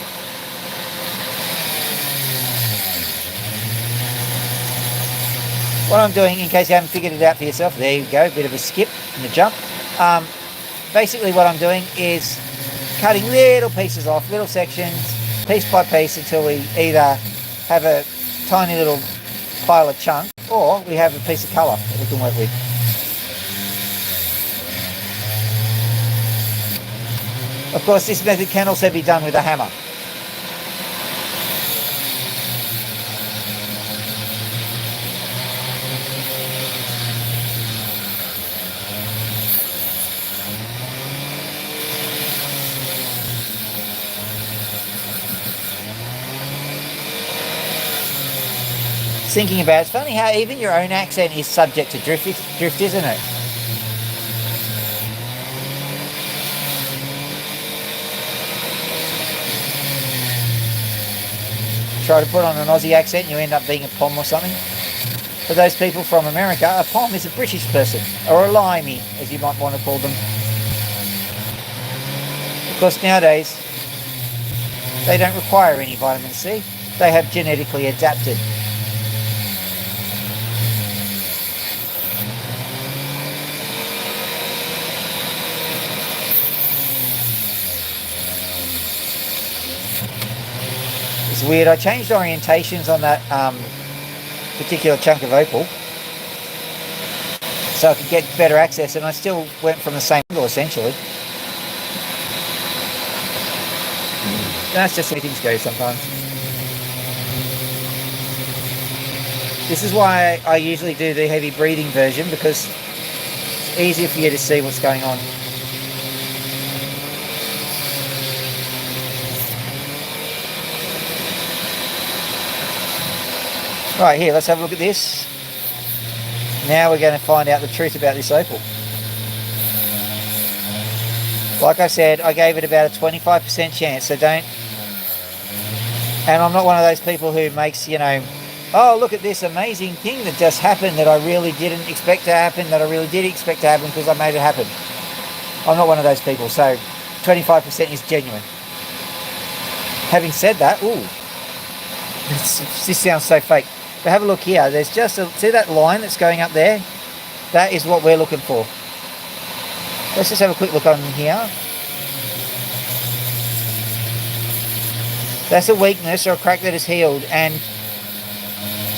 What I'm doing, in case you haven't figured it out for yourself, there you go, a bit of a skip and a jump. Basically what I'm doing is cutting little pieces off, little sections, piece by piece, until we either have a tiny little pile of chunk or we have a piece of colour that we can work with. Of course, this method can also be done with a hammer. Thinking about it, it's funny how even your own accent is subject to drift, isn't it? Try to put on an Aussie accent and you end up being a pom or something. For those people from America, a pom is a British person, or a limey, as you might want to call them. Of course, nowadays, they don't require any vitamin C. They have genetically adapted. It's weird, I changed orientations on that particular chunk of opal so I could get better access, and I still went from the same angle essentially. That's just how things go sometimes. This is why I usually do the heavy breathing version, because it's easier for you to see what's going on. Right, here, let's have a look at this. Now we're going to find out the truth about this opal. Like I said, I gave it about a 25% chance, so don't... And I'm not one of those people who makes, you know, oh, look at this amazing thing that just happened that I really didn't expect to happen, that I really did expect to happen because I made it happen. I'm not one of those people, so 25% is genuine. Having said that, ooh, this sounds so fake. But have a look here. There's just see that line that's going up there? That is what we're looking for. Let's just have a quick look on here. That's a weakness or a crack that is healed, and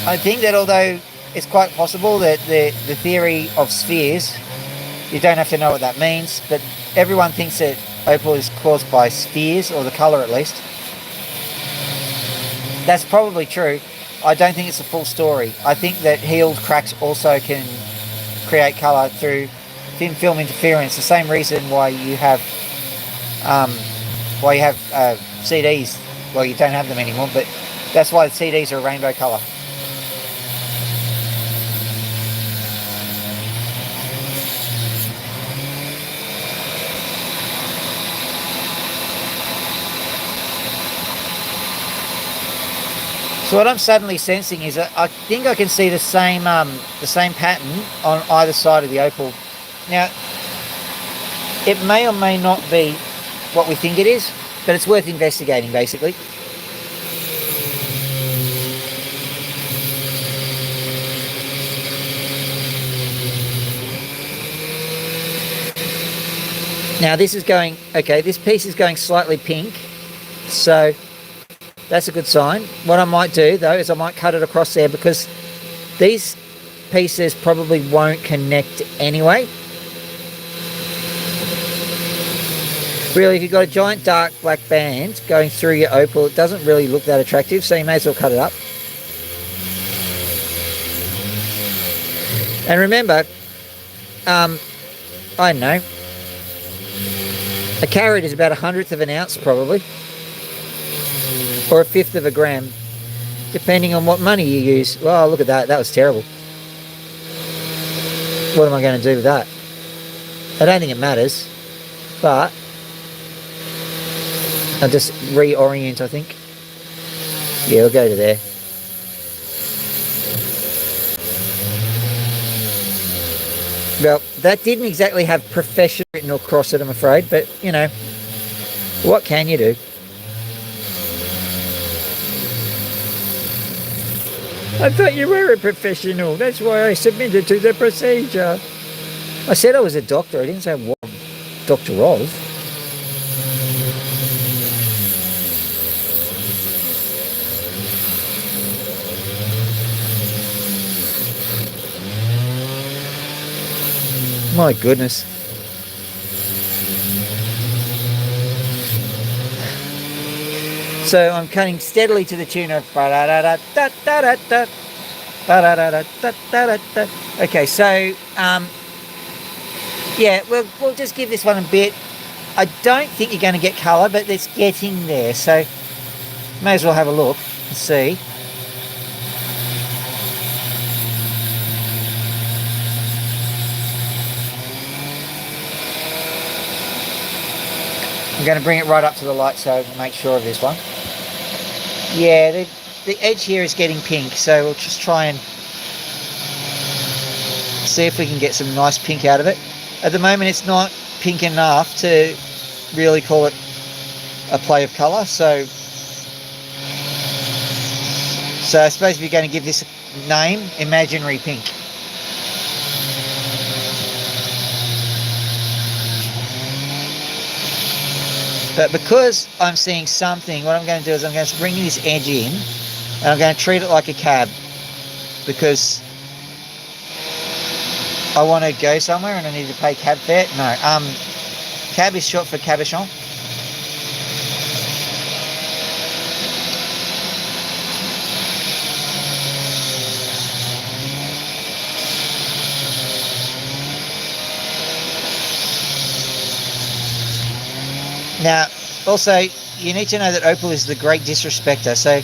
I think that although it's quite possible that the theory of spheres, you don't have to know what that means, but everyone thinks that opal is caused by spheres, or the colour at least. That's probably true. I don't think it's a full story. I think that healed cracks also can create colour through thin film interference, the same reason why you have CDs. Well, you don't have them anymore, but that's why the CDs are a rainbow colour. So what I'm suddenly sensing is I think I can see the same pattern on either side of the opal. Now, it may or may not be what we think it is, but it's worth investigating, basically. Now this is going, okay, this piece is going slightly pink, so that's a good sign. What I might do though is I might cut it across there, because these pieces probably won't connect anyway. Really, if you've got a giant dark black band going through your opal, it doesn't really look that attractive, so you may as well cut it up. And remember, I don't know, a carat is about 1/100 of an ounce probably, or 1/5 of a gram, depending on what money you use. Well, look at that, that was terrible. What am I going to do with that? I don't think it matters, but I'll just reorient, I think. Yeah, we'll go to there. Well, that didn't exactly have profession written across it, I'm afraid, but, you know, what can you do? I thought you were a professional. That's why I submitted to the procedure. I said I was a doctor. I didn't say what Dr. Roz. My goodness. So I'm cutting steadily to the tune of okay, so yeah, we'll just give this one a bit. I don't think you're going to get colour, but it's getting there, so may as well have a look and see. I'm going to bring it right up to the light so I can make sure of this one. Yeah, the edge here is getting pink, so we'll just try and see if we can get some nice pink out of it. At the moment it's not pink enough to really call it a play of colour, so I suppose we're going to give this name Imaginary Pink. But because I'm seeing something, what I'm going to do is I'm going to bring this edge in and I'm going to treat it like a cab, because I want to go somewhere and I need to pay cab fare. No, cab is short for cabochon. Now, also, you need to know that opal is the great disrespecter. So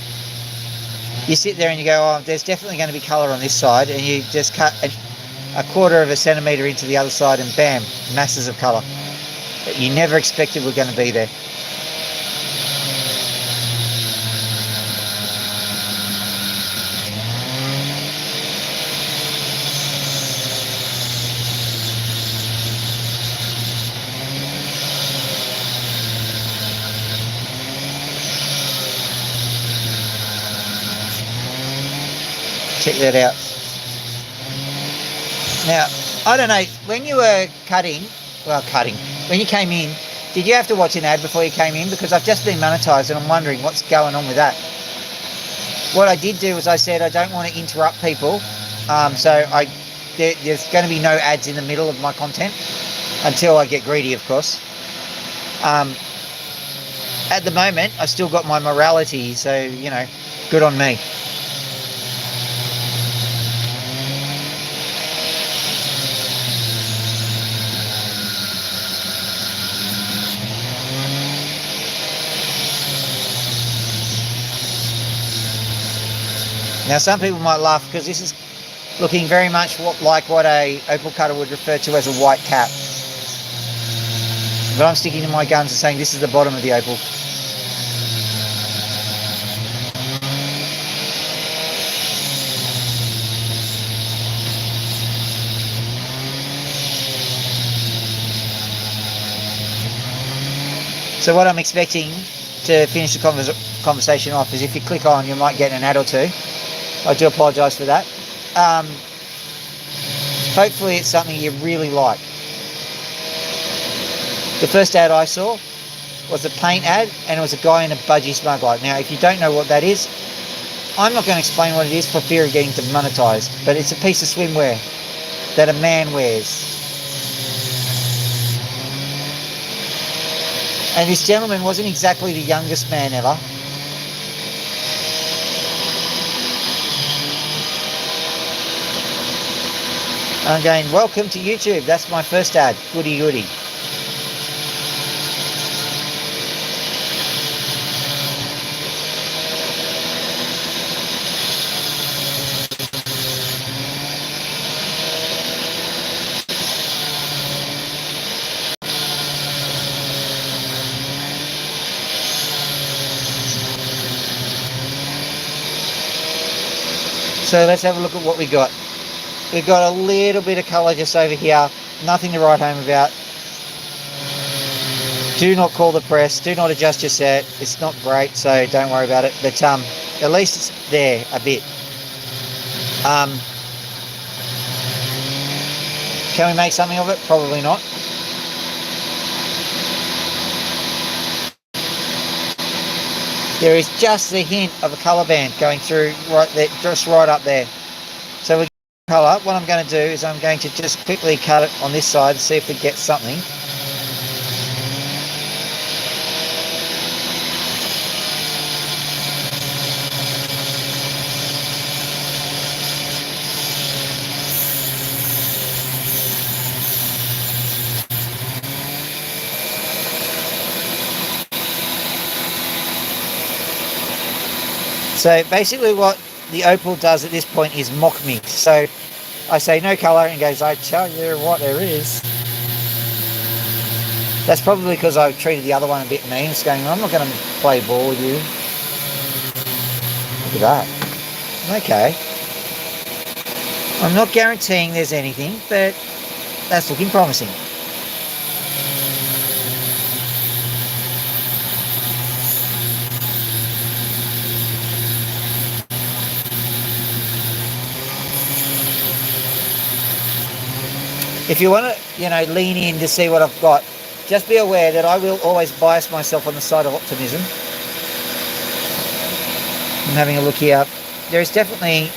you sit there and you go, oh, there's definitely going to be colour on this side, and you just cut a 1/4 of a centimetre into the other side and bam, masses of colour that you never expected were going to be there. Check that out. Now, I don't know, when you were cutting, when you came in, did you have to watch an ad before you came in? Because I've just been monetized and I'm wondering what's going on with that. What I did do was I said I don't want to interrupt people, so there's going to be no ads in the middle of my content until I get greedy, of course. At the moment, I've still got my morality, so, you know, good on me. Now, some people might laugh because this is looking very much like what a opal cutter would refer to as a white cap. But I'm sticking to my guns and saying this is the bottom of the opal. So what I'm expecting to finish the conversation off is if you click on, you might get an ad or two. I do apologise for that. Hopefully it's something you really like. The first ad I saw was a paint ad, and it was a guy in a budgie smug light. Now, if you don't know what that is, I'm not going to explain what it is for fear of getting demonetised, but it's a piece of swimwear that a man wears. And this gentleman wasn't exactly the youngest man ever. I'm going, welcome to YouTube. That's my first ad. Goody goody. So let's have a look at what we got. We've got a little bit of colour just over here. Nothing to write home about. Do not call the press. Do not adjust your set. It's not great, so don't worry about it. But at least it's there a bit. Can we make something of it? Probably not. There is just the hint of a colour band going through right there, just right up there. So we colour. What I'm going to do is I'm going to just quickly cut it on this side and see if we get something. So basically what the opal does at this point is mock me. So I say no colour and he goes, I tell you what there is. That's probably because I treated the other one a bit mean. It's going, I'm not going to play ball with you. Look at that. Okay. I'm not guaranteeing there's anything, but that's looking promising. If you want to, lean in to see what I've got, just be aware that I will always bias myself on the side of optimism. I'm having a look here. There is definitely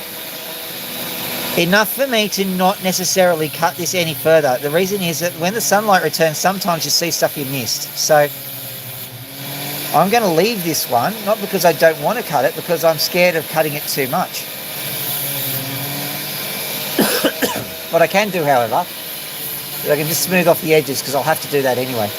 enough for me to not necessarily cut this any further. The reason is that when the sunlight returns, sometimes you see stuff you missed. So I'm going to leave this one, not because I don't want to cut it, because I'm scared of cutting it too much. What I can do, however, I can just smooth off the edges because I'll have to do that anyway.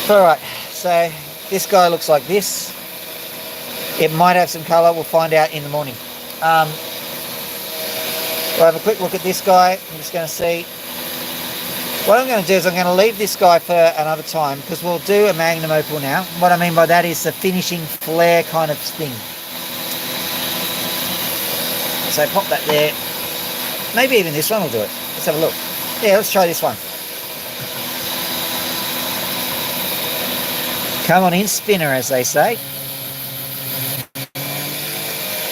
Alright, so This guy looks like this. It might have some colour. We'll find out in the morning. We'll have a quick look at this guy. I'm just going to see. What I'm going to do is I'm going to leave this guy for another time because we'll do a magnum opal now. What I mean by that is the finishing flare kind of thing. So pop that there. Maybe even this one will do it. Let's have a look. Yeah, let's try this one. Come on in, spinner, as they say.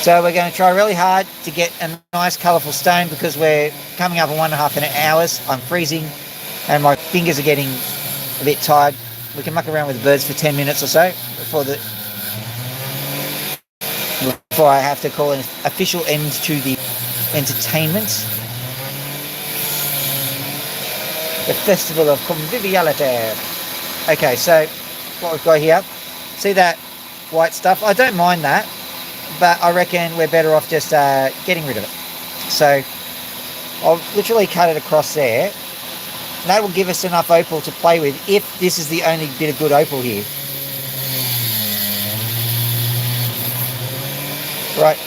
So we're going to try really hard to get a nice colourful stone because we're coming up on 1.5 hours. I'm freezing and my fingers are getting a bit tired. We can muck around with the birds for 10 minutes or so before I have to call an official end to the entertainment. The Festival of Conviviality. Okay, so what we've got here, see that white stuff? I don't mind that, but I reckon we're better off just getting rid of it. So I'll literally cut it across there. That will give us enough opal to play with if this is the only bit of good opal here. Right.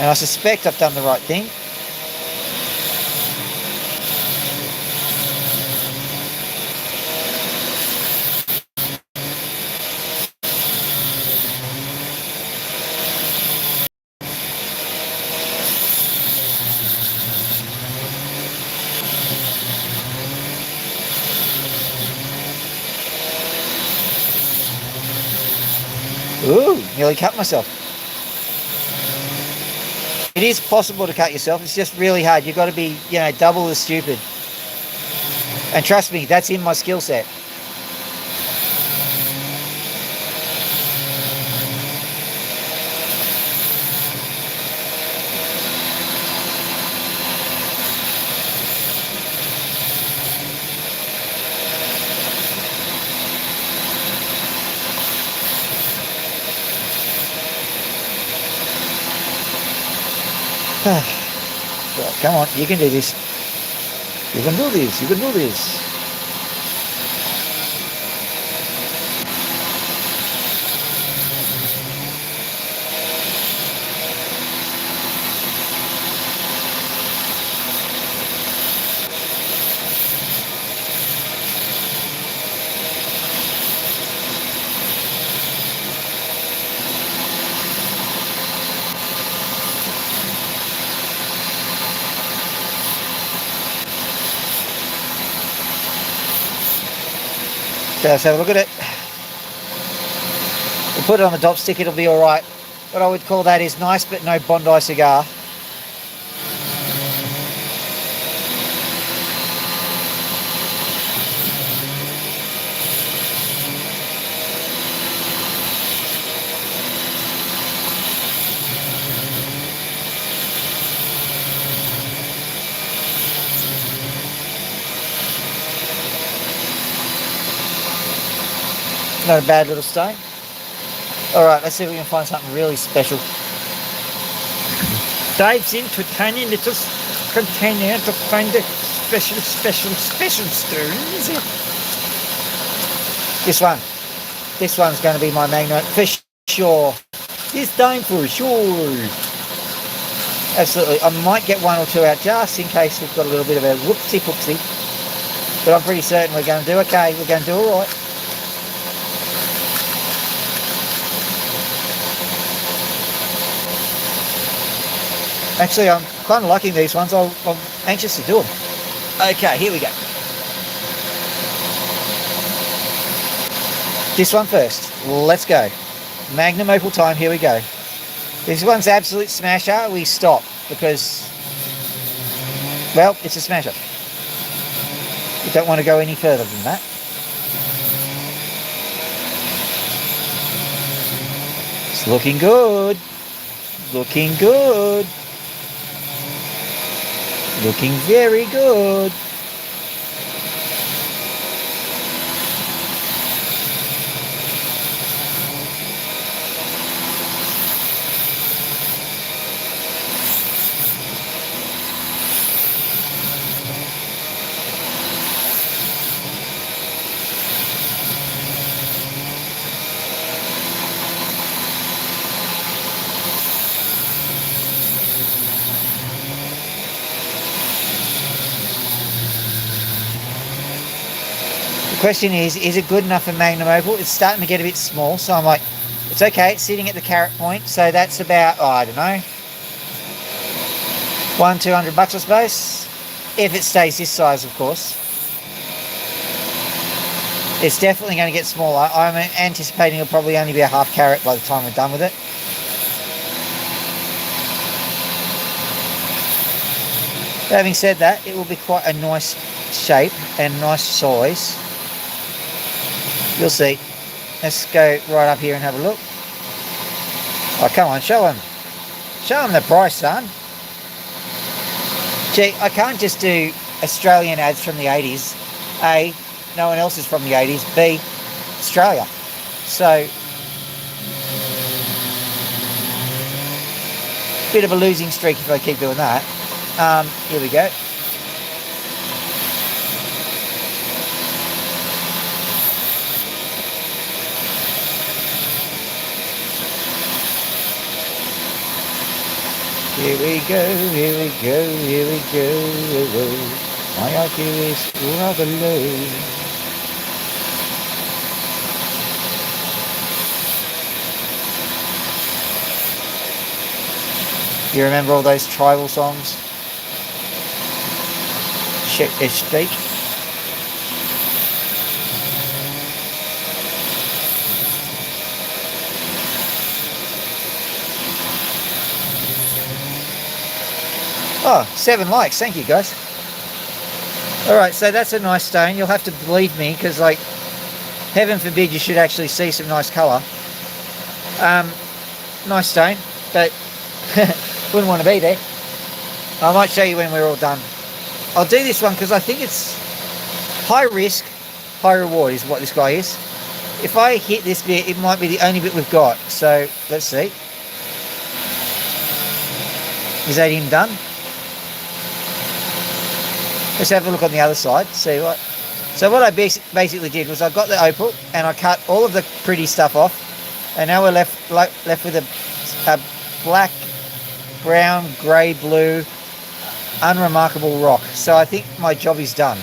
And I suspect I've done the right thing. Ooh, nearly cut myself. It is possible to cut yourself. It's just really hard. You've got to be, double as stupid. And trust me, that's in my skill set. Right, come on, you can do this. You can do this. You can do this. Okay, let's have a look at it. We'll put it on the top stick, it'll be alright. What I would call that is nice but no Bondi cigar. Not a bad little stone. Alright, let's see if we can find something really special. Dives into tiny little container to find the special stones. This one. This one's going to be my magnet for sure. This time for sure. Absolutely. I might get one or two out just in case we've got a little bit of a whoopsie-poopsie. But I'm pretty certain we're going to do okay. We're going to do alright. Actually, I'm kind of liking these ones. I'm anxious to do them. Okay, here we go. This one first. Let's go. Magnum opal time. Here we go. This one's absolute smasher. We stop because, well, it's a smasher. We don't want to go any further than that. It's looking good. Looking good. Looking very good. Question is it good enough for Magnum Opal? It's starting to get a bit small, so I'm like, it's okay, it's sitting at the carat point, so that's about, oh, I don't know, $200 I suppose, if it stays this size, of course. It's definitely going to get smaller. I'm anticipating it'll probably only be a half carat by the time we're done with it. But having said that, it will be quite a nice shape and nice size. You'll see. Let's go right up here and have a look. Oh, come on, show them. Show them the price, son. Gee, I can't just do Australian ads from the 80s. A, no one else is from the 80s. B, Australia. So, bit of a losing streak if I keep doing that. Here we go. Here we go, here we go, here we go. My IQ is rather low. You remember all those tribal songs? Check this streak. Oh, 7 likes. Thank you, guys. Alright, so that's a nice stone. You'll have to believe me, because, like, heaven forbid you should actually see some nice colour. Nice stone, but wouldn't want to be there. I might show you when we're all done. I'll do this one because I think it's high risk, high reward is what this guy is. If I hit this bit, it might be the only bit we've got. So, let's see. Is that him done? Let's have a look on the other side, see what. So what I basically did was I got the opal and I cut all of the pretty stuff off, and now we're left with a black, brown, grey, blue, unremarkable rock. So I think my job is done.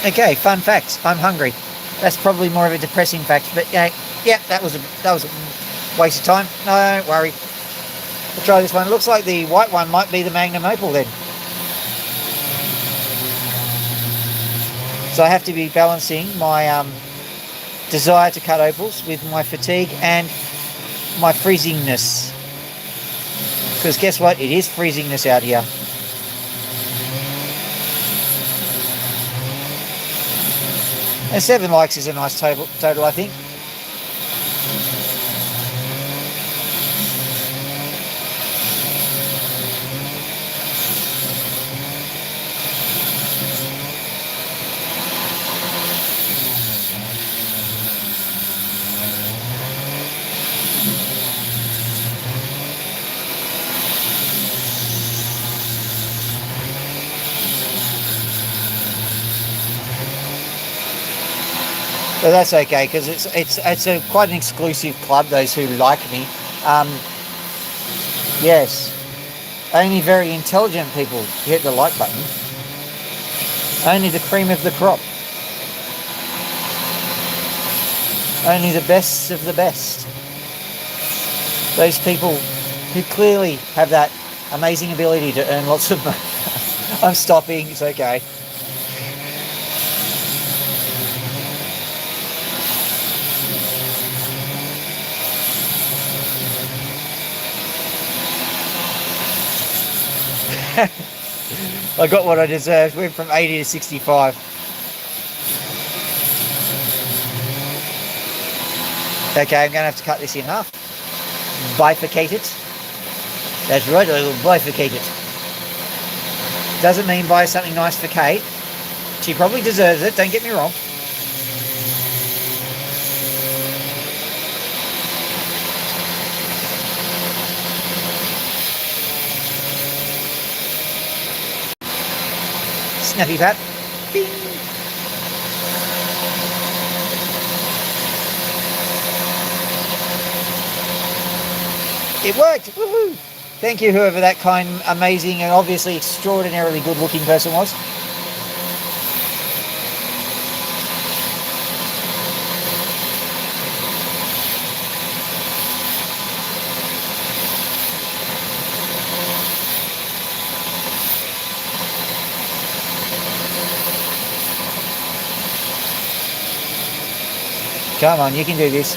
Okay, fun fact. I'm hungry. That's probably more of a depressing fact, but yeah, that was a waste of time. No, don't worry. We'll try this one. It looks like the white one might be the Magnum Opal then. So I have to be balancing my desire to cut opals with my fatigue and my freezingness. Because guess what? It is freezingness out here. And 7 likes is a nice total, I think. But that's okay, because it's a quite an exclusive club, those who like me. Yes, only very intelligent people hit the like button. Only the cream of the crop. Only the best of the best. Those people who clearly have that amazing ability to earn lots of money. I'm stopping, it's okay. I got what I deserved. Went from 80 to 65. Okay, I'm going to have to cut this in half. Bifurcate it. That's right, I will bifurcate it. Doesn't mean buy something nice for Kate. She probably deserves it, don't get me wrong. Snappy pat. Bing. It worked! Woohoo! Thank you, whoever that kind, amazing, and obviously extraordinarily good-looking person was. Come on, you can do this.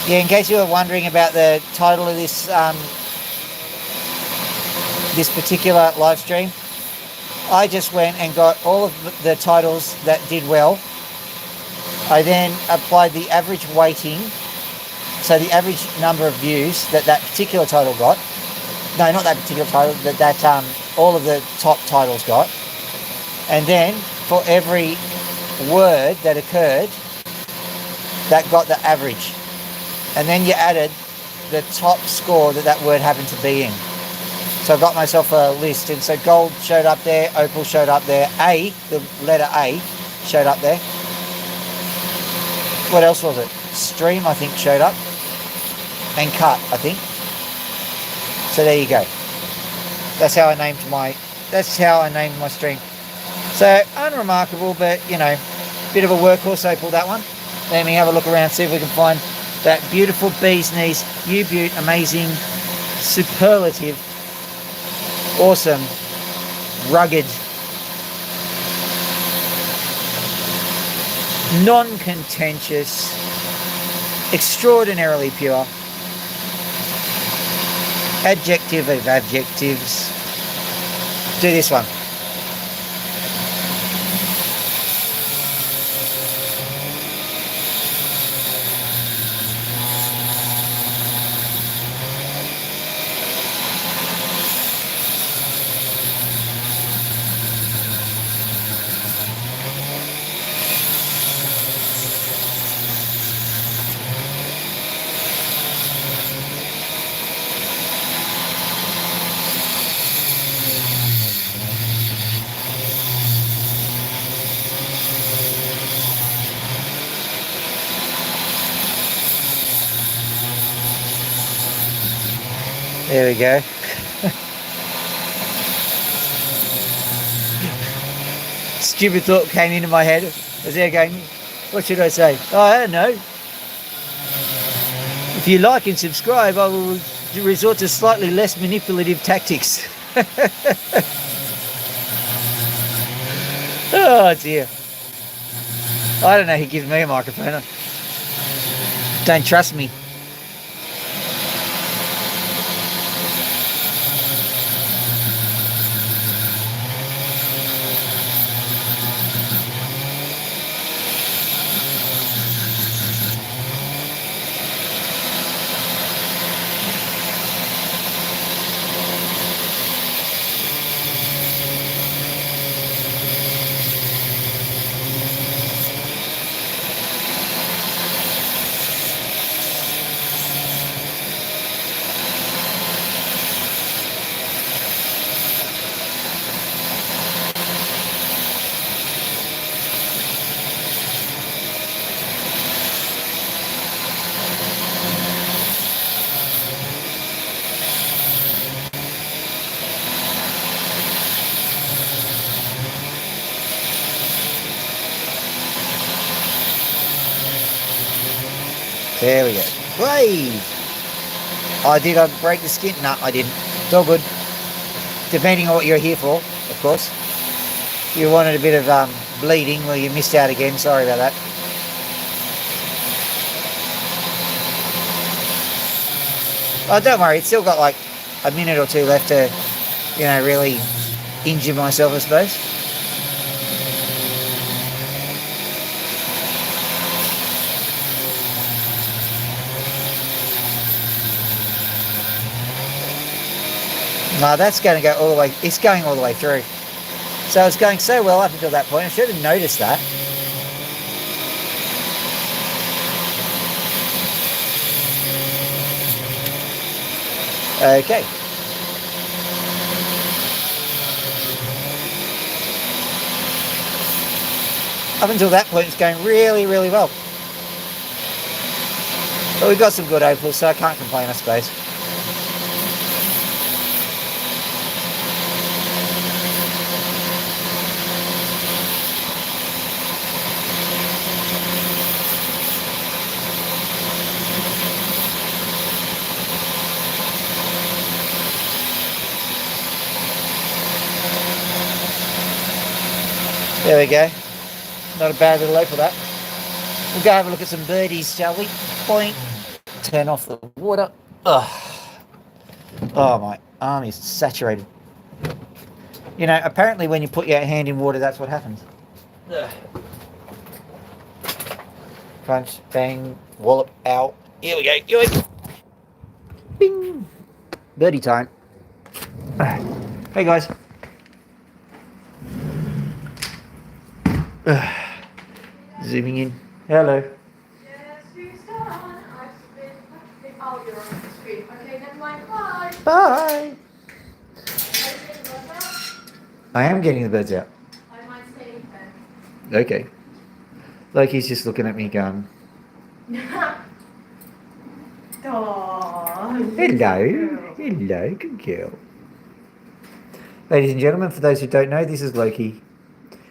Yeah, in case you were wondering about the title of this this particular live stream, I just went and got all of the titles that did well. I then applied the average weighting, so the average number of views that that particular title got. No, not that particular title, that all of the top titles got. And then for every word that occurred, that got the average. And then you added the top score that that word happened to be in. So I got myself a list, and so gold showed up there, opal showed up there, A, the letter A, showed up there. What else was it? Stream, I think, showed up. And cut, I think. So there you go. That's how I named my stream. So unremarkable, but you know, bit of a workhorse opal, that one. Let me have a look around, see if we can find that beautiful bee's knees, U-Butte, amazing, superlative, awesome, rugged, non-contentious, extraordinarily pure, adjective of adjectives. Do this one. There we go. Stupid thought came into my head. I was there going, what should I say? Oh, I don't know. If you like and subscribe, I will resort to slightly less manipulative tactics. Oh dear. I don't know who gives me a microphone. Don't trust me. There we go. Wave! Oh, did I break the skin? No, I didn't. It's all good. Depending on what you're here for, of course. You wanted a bit of bleeding, well, you missed out again. Sorry about that. Oh, don't worry. It's still got like a minute or two left to, you know, really injure myself, I suppose. Now that's going to go all the way. It's going all the way through. So it's going so well up until that point. I should have noticed that. Okay. Up until that point, it's going really, really well. But we've got some good opals, so I can't complain, I suppose. There we go. Not a bad little opal, that. We'll go have a look at some birdies, shall we? Boing. Turn off the water. Ugh. Oh, my arm is saturated. You know, apparently when you put your hand in water, that's what happens. Ugh. Crunch, bang, wallop, ow. Here we go. Yoink. Bing. Birdie time. Hey, guys. Zooming in. Hello. Yes, she's done. I've been. Oh, you're on the street. Okay, never mind. Bye. Bye. Are you getting the bus out? I am getting the birds out. I might stay in bed. Okay. Loki's just looking at me going, Aww. hello. Hello, good girl. Ladies and gentlemen, for those who don't know, this is Loki.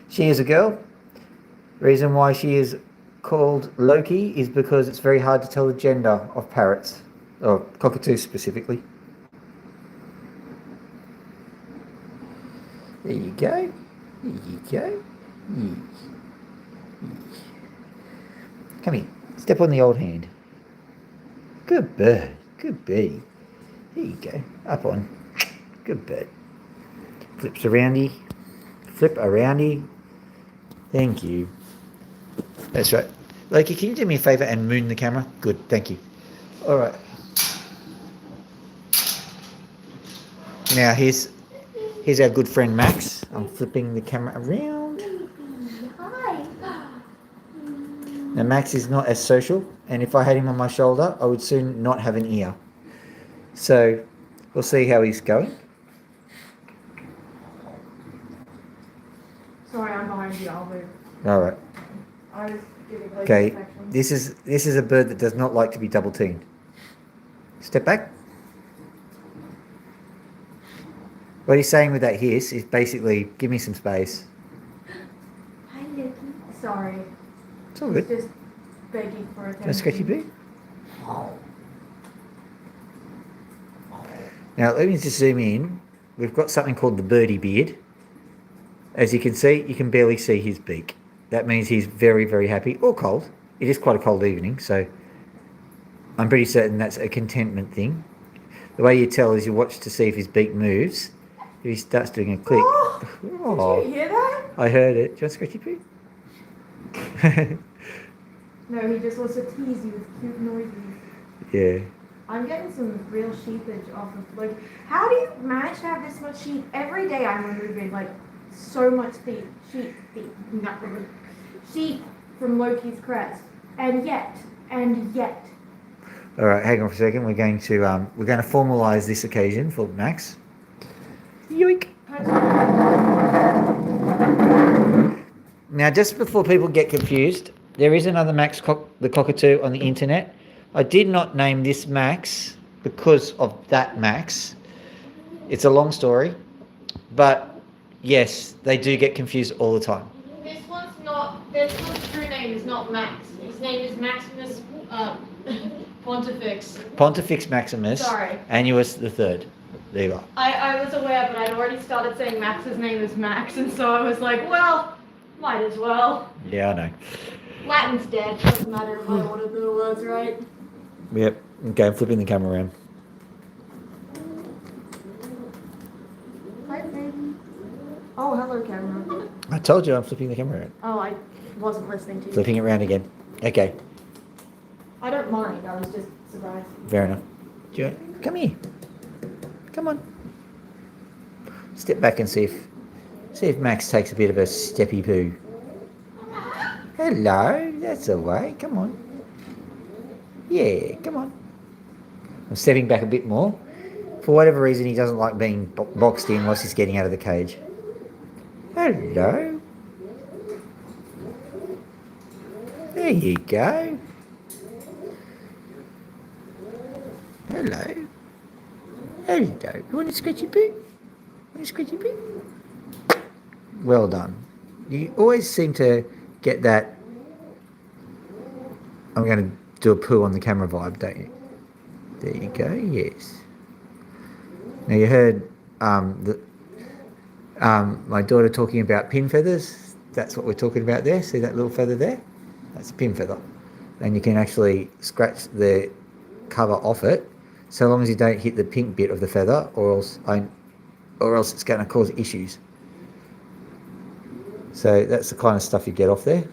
She is a girl. Reason why she is called Loki is because it's very hard to tell the gender of parrots, or cockatoos specifically. There you go. There you go. Come here. Step on the old hand. Good bird. Good birdie. There you go. Up on. Good bird. Flips aroundy. Flip aroundy. Thank you. That's right. Loki, can you do me a favour and moon the camera? Good, thank you. Alright. Now here's our good friend Max. I'm flipping the camera around. Hi. Now Max is not as social, and if I had him on my shoulder, I would soon not have an ear. So we'll see how he's going. Sorry, I'm behind you. I'll move. Alright. I was giving Loki Okay. protection. This is a bird that does not like to be double teamed. Step back. What he's saying with that hiss is basically, give me some space. Hi, Loki. Sorry. It's all good. Just begging for attention. Can I scratchy boo? Now let me just zoom in. We've got something called the birdie beard. As you can see, you can barely see his beak. That means he's very, very happy, or cold. It is quite a cold evening, so I'm pretty certain that's a contentment thing. The way you tell is you watch to see if his beak moves. If he starts doing a click. Oh, did you hear that? I heard it. Do you want scratchy poo? No, he just wants to tease you with cute noises. Yeah. I'm getting some real sheepage off of, like, how do you manage to have this much sheep? Every day I'm removing, like, so much sheep from Loki's crest. And yet. All right, hang on for a second. We're going to formalise this occasion for Max. Yoink. Now, just before people get confused, there is another Max the cockatoo on the internet. I did not name this Max because of that Max. It's a long story, but yes, they do get confused all the time. This one's true name is not Max. His name is Maximus Pontifex. Pontifex Maximus. Sorry. Annuus the Third. There you are. I was aware, but I'd already started saying Max's name is Max, and so I was like, well, might as well. Yeah, I know. Latin's dead. Doesn't matter if I ordered the words right. Yep. Okay, I'm flipping the camera around. Hi, baby. Oh, hello, camera. I told you I'm flipping the camera around. Oh, I wasn't listening to you. Flipping it around again. Okay, I don't mind. I was just surprised. fair enough. Come here. Come on. step back and see if Max takes a bit of a steppy poo. Hello, that's all right. Come on. Yeah, come on. I'm stepping back a bit more. For whatever reason, he doesn't like being boxed in whilst he's getting out of the cage. Hello. There you go. Hello. Hello. You want a scratchy poo? Want a scratchy poo? Well done. You always seem to get that I'm going to do a poo on the camera vibe, don't you? There you go, yes. Now you heard my daughter talking about pin feathers. That's what we're talking about there. See that little feather there? That's a pin feather. And you can actually scratch the cover off it, so long as you don't hit the pink bit of the feather, or else it's going to cause issues. So that's the kind of stuff you get off there.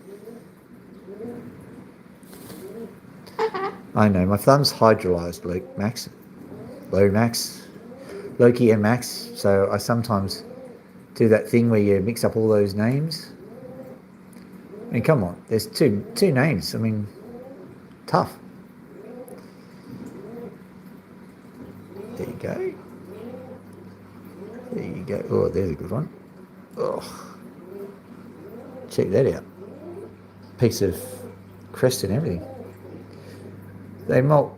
I know, my thumb's hydrolyzed, Loki and Max, so I sometimes do that thing where you mix up all those names. I mean, come on, there's two names. I mean, tough. There you go. There you go. Oh, there's a good one. Oh, check that out. Piece of crest and everything. They molt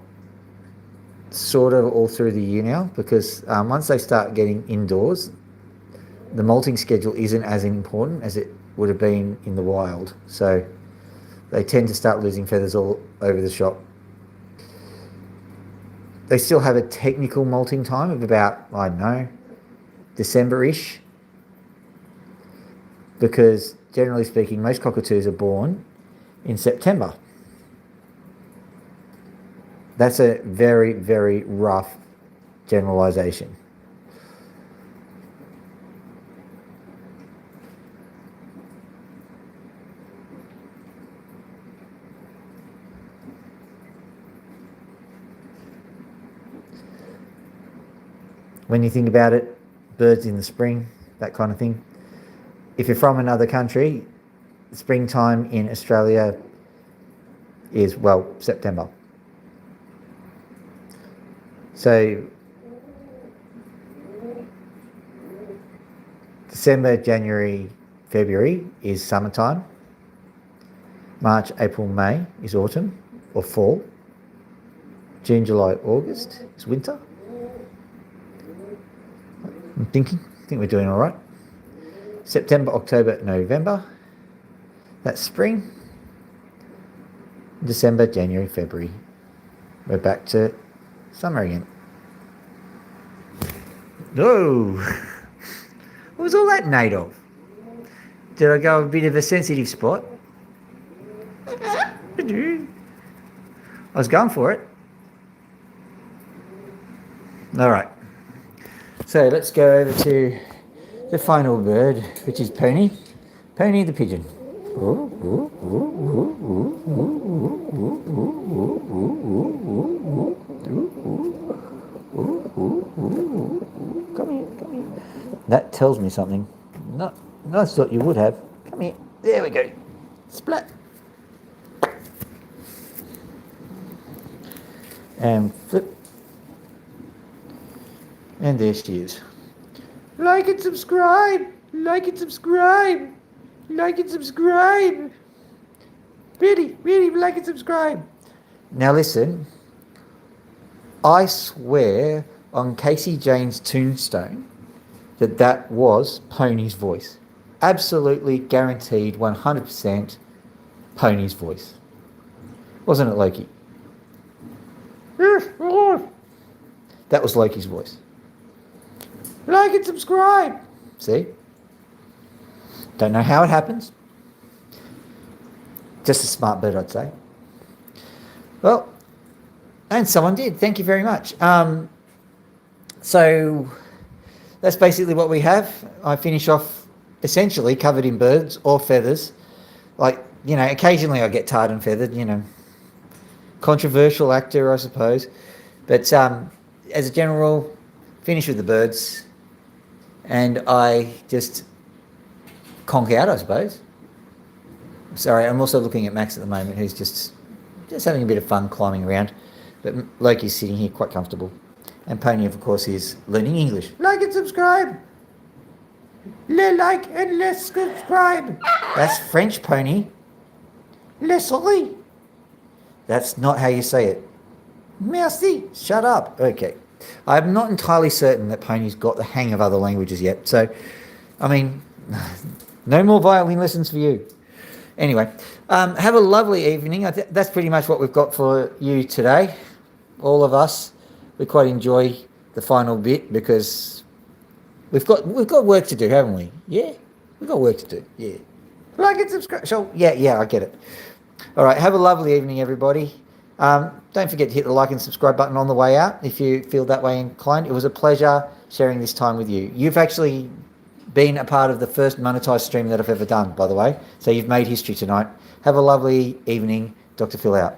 sort of all through the year now, because once they start getting indoors, the molting schedule isn't as important as it would have been in the wild. So they tend to start losing feathers all over the shop. They still have a technical molting time of about, I don't know, December-ish, because generally speaking, most cockatoos are born in September. That's a very, very rough generalisation. When you think about it, birds in the spring, that kind of thing. If you're from another country, springtime in Australia is, well, September. So December, January, February is summertime. March, April, May is autumn or fall. June, July, August is winter. I think we're doing all right. September, October, November, that's spring. December, January, February, we're back to summer again. No! What was all that made of? Did I go a bit of a sensitive spot? I was going for it. All right. So let's go over to the final bird, which is Pony. Pony the pigeon. Come here, come here. That tells me something. No, I thought you would have. Come here. There we go. Splat. And flip. And there she is. Like and subscribe. Like and subscribe. Like and subscribe. Really, like and subscribe. Now listen. I swear on Casey Jane's tombstone that was Pony's voice. Absolutely guaranteed 100% Pony's voice. Wasn't it, Loki? Yes, it was. That was Loki's voice. Like and subscribe. See? Don't know how it happens. Just a smart bird, I'd say. Well, and someone did. Thank you very much. So that's basically what we have. I finish off essentially covered in birds or feathers. Like, occasionally I get tarred and feathered, Controversial actor, I suppose. But as a general rule, finish with the birds. and I just conk out, I suppose. Sorry, I'm also looking at Max at the moment, who's just having a bit of fun climbing around. But Loki's sitting here quite comfortable. And Pony, of course, is learning English. Like and subscribe. Like and let's subscribe. That's French, Pony. Leslie. That's not how you say it. Merci. Shut up. Okay. I'm not entirely certain that Pony's got the hang of other languages yet. So, I mean, no more violin lessons for you. Anyway, have a lovely evening. That's pretty much what we've got for you today. All of us, we quite enjoy the final bit because we've got work to do, haven't we? Yeah, we've got work to do. Yeah, like and subscribe. So yeah, I get it. All right, have a lovely evening, everybody. Don't forget to hit the like and subscribe button on the way out if you feel that way inclined. It was a pleasure sharing this time with you. You've actually been a part of the first monetized stream that I've ever done, by the way. So you've made history tonight. Have a lovely evening. Dr. Phil out.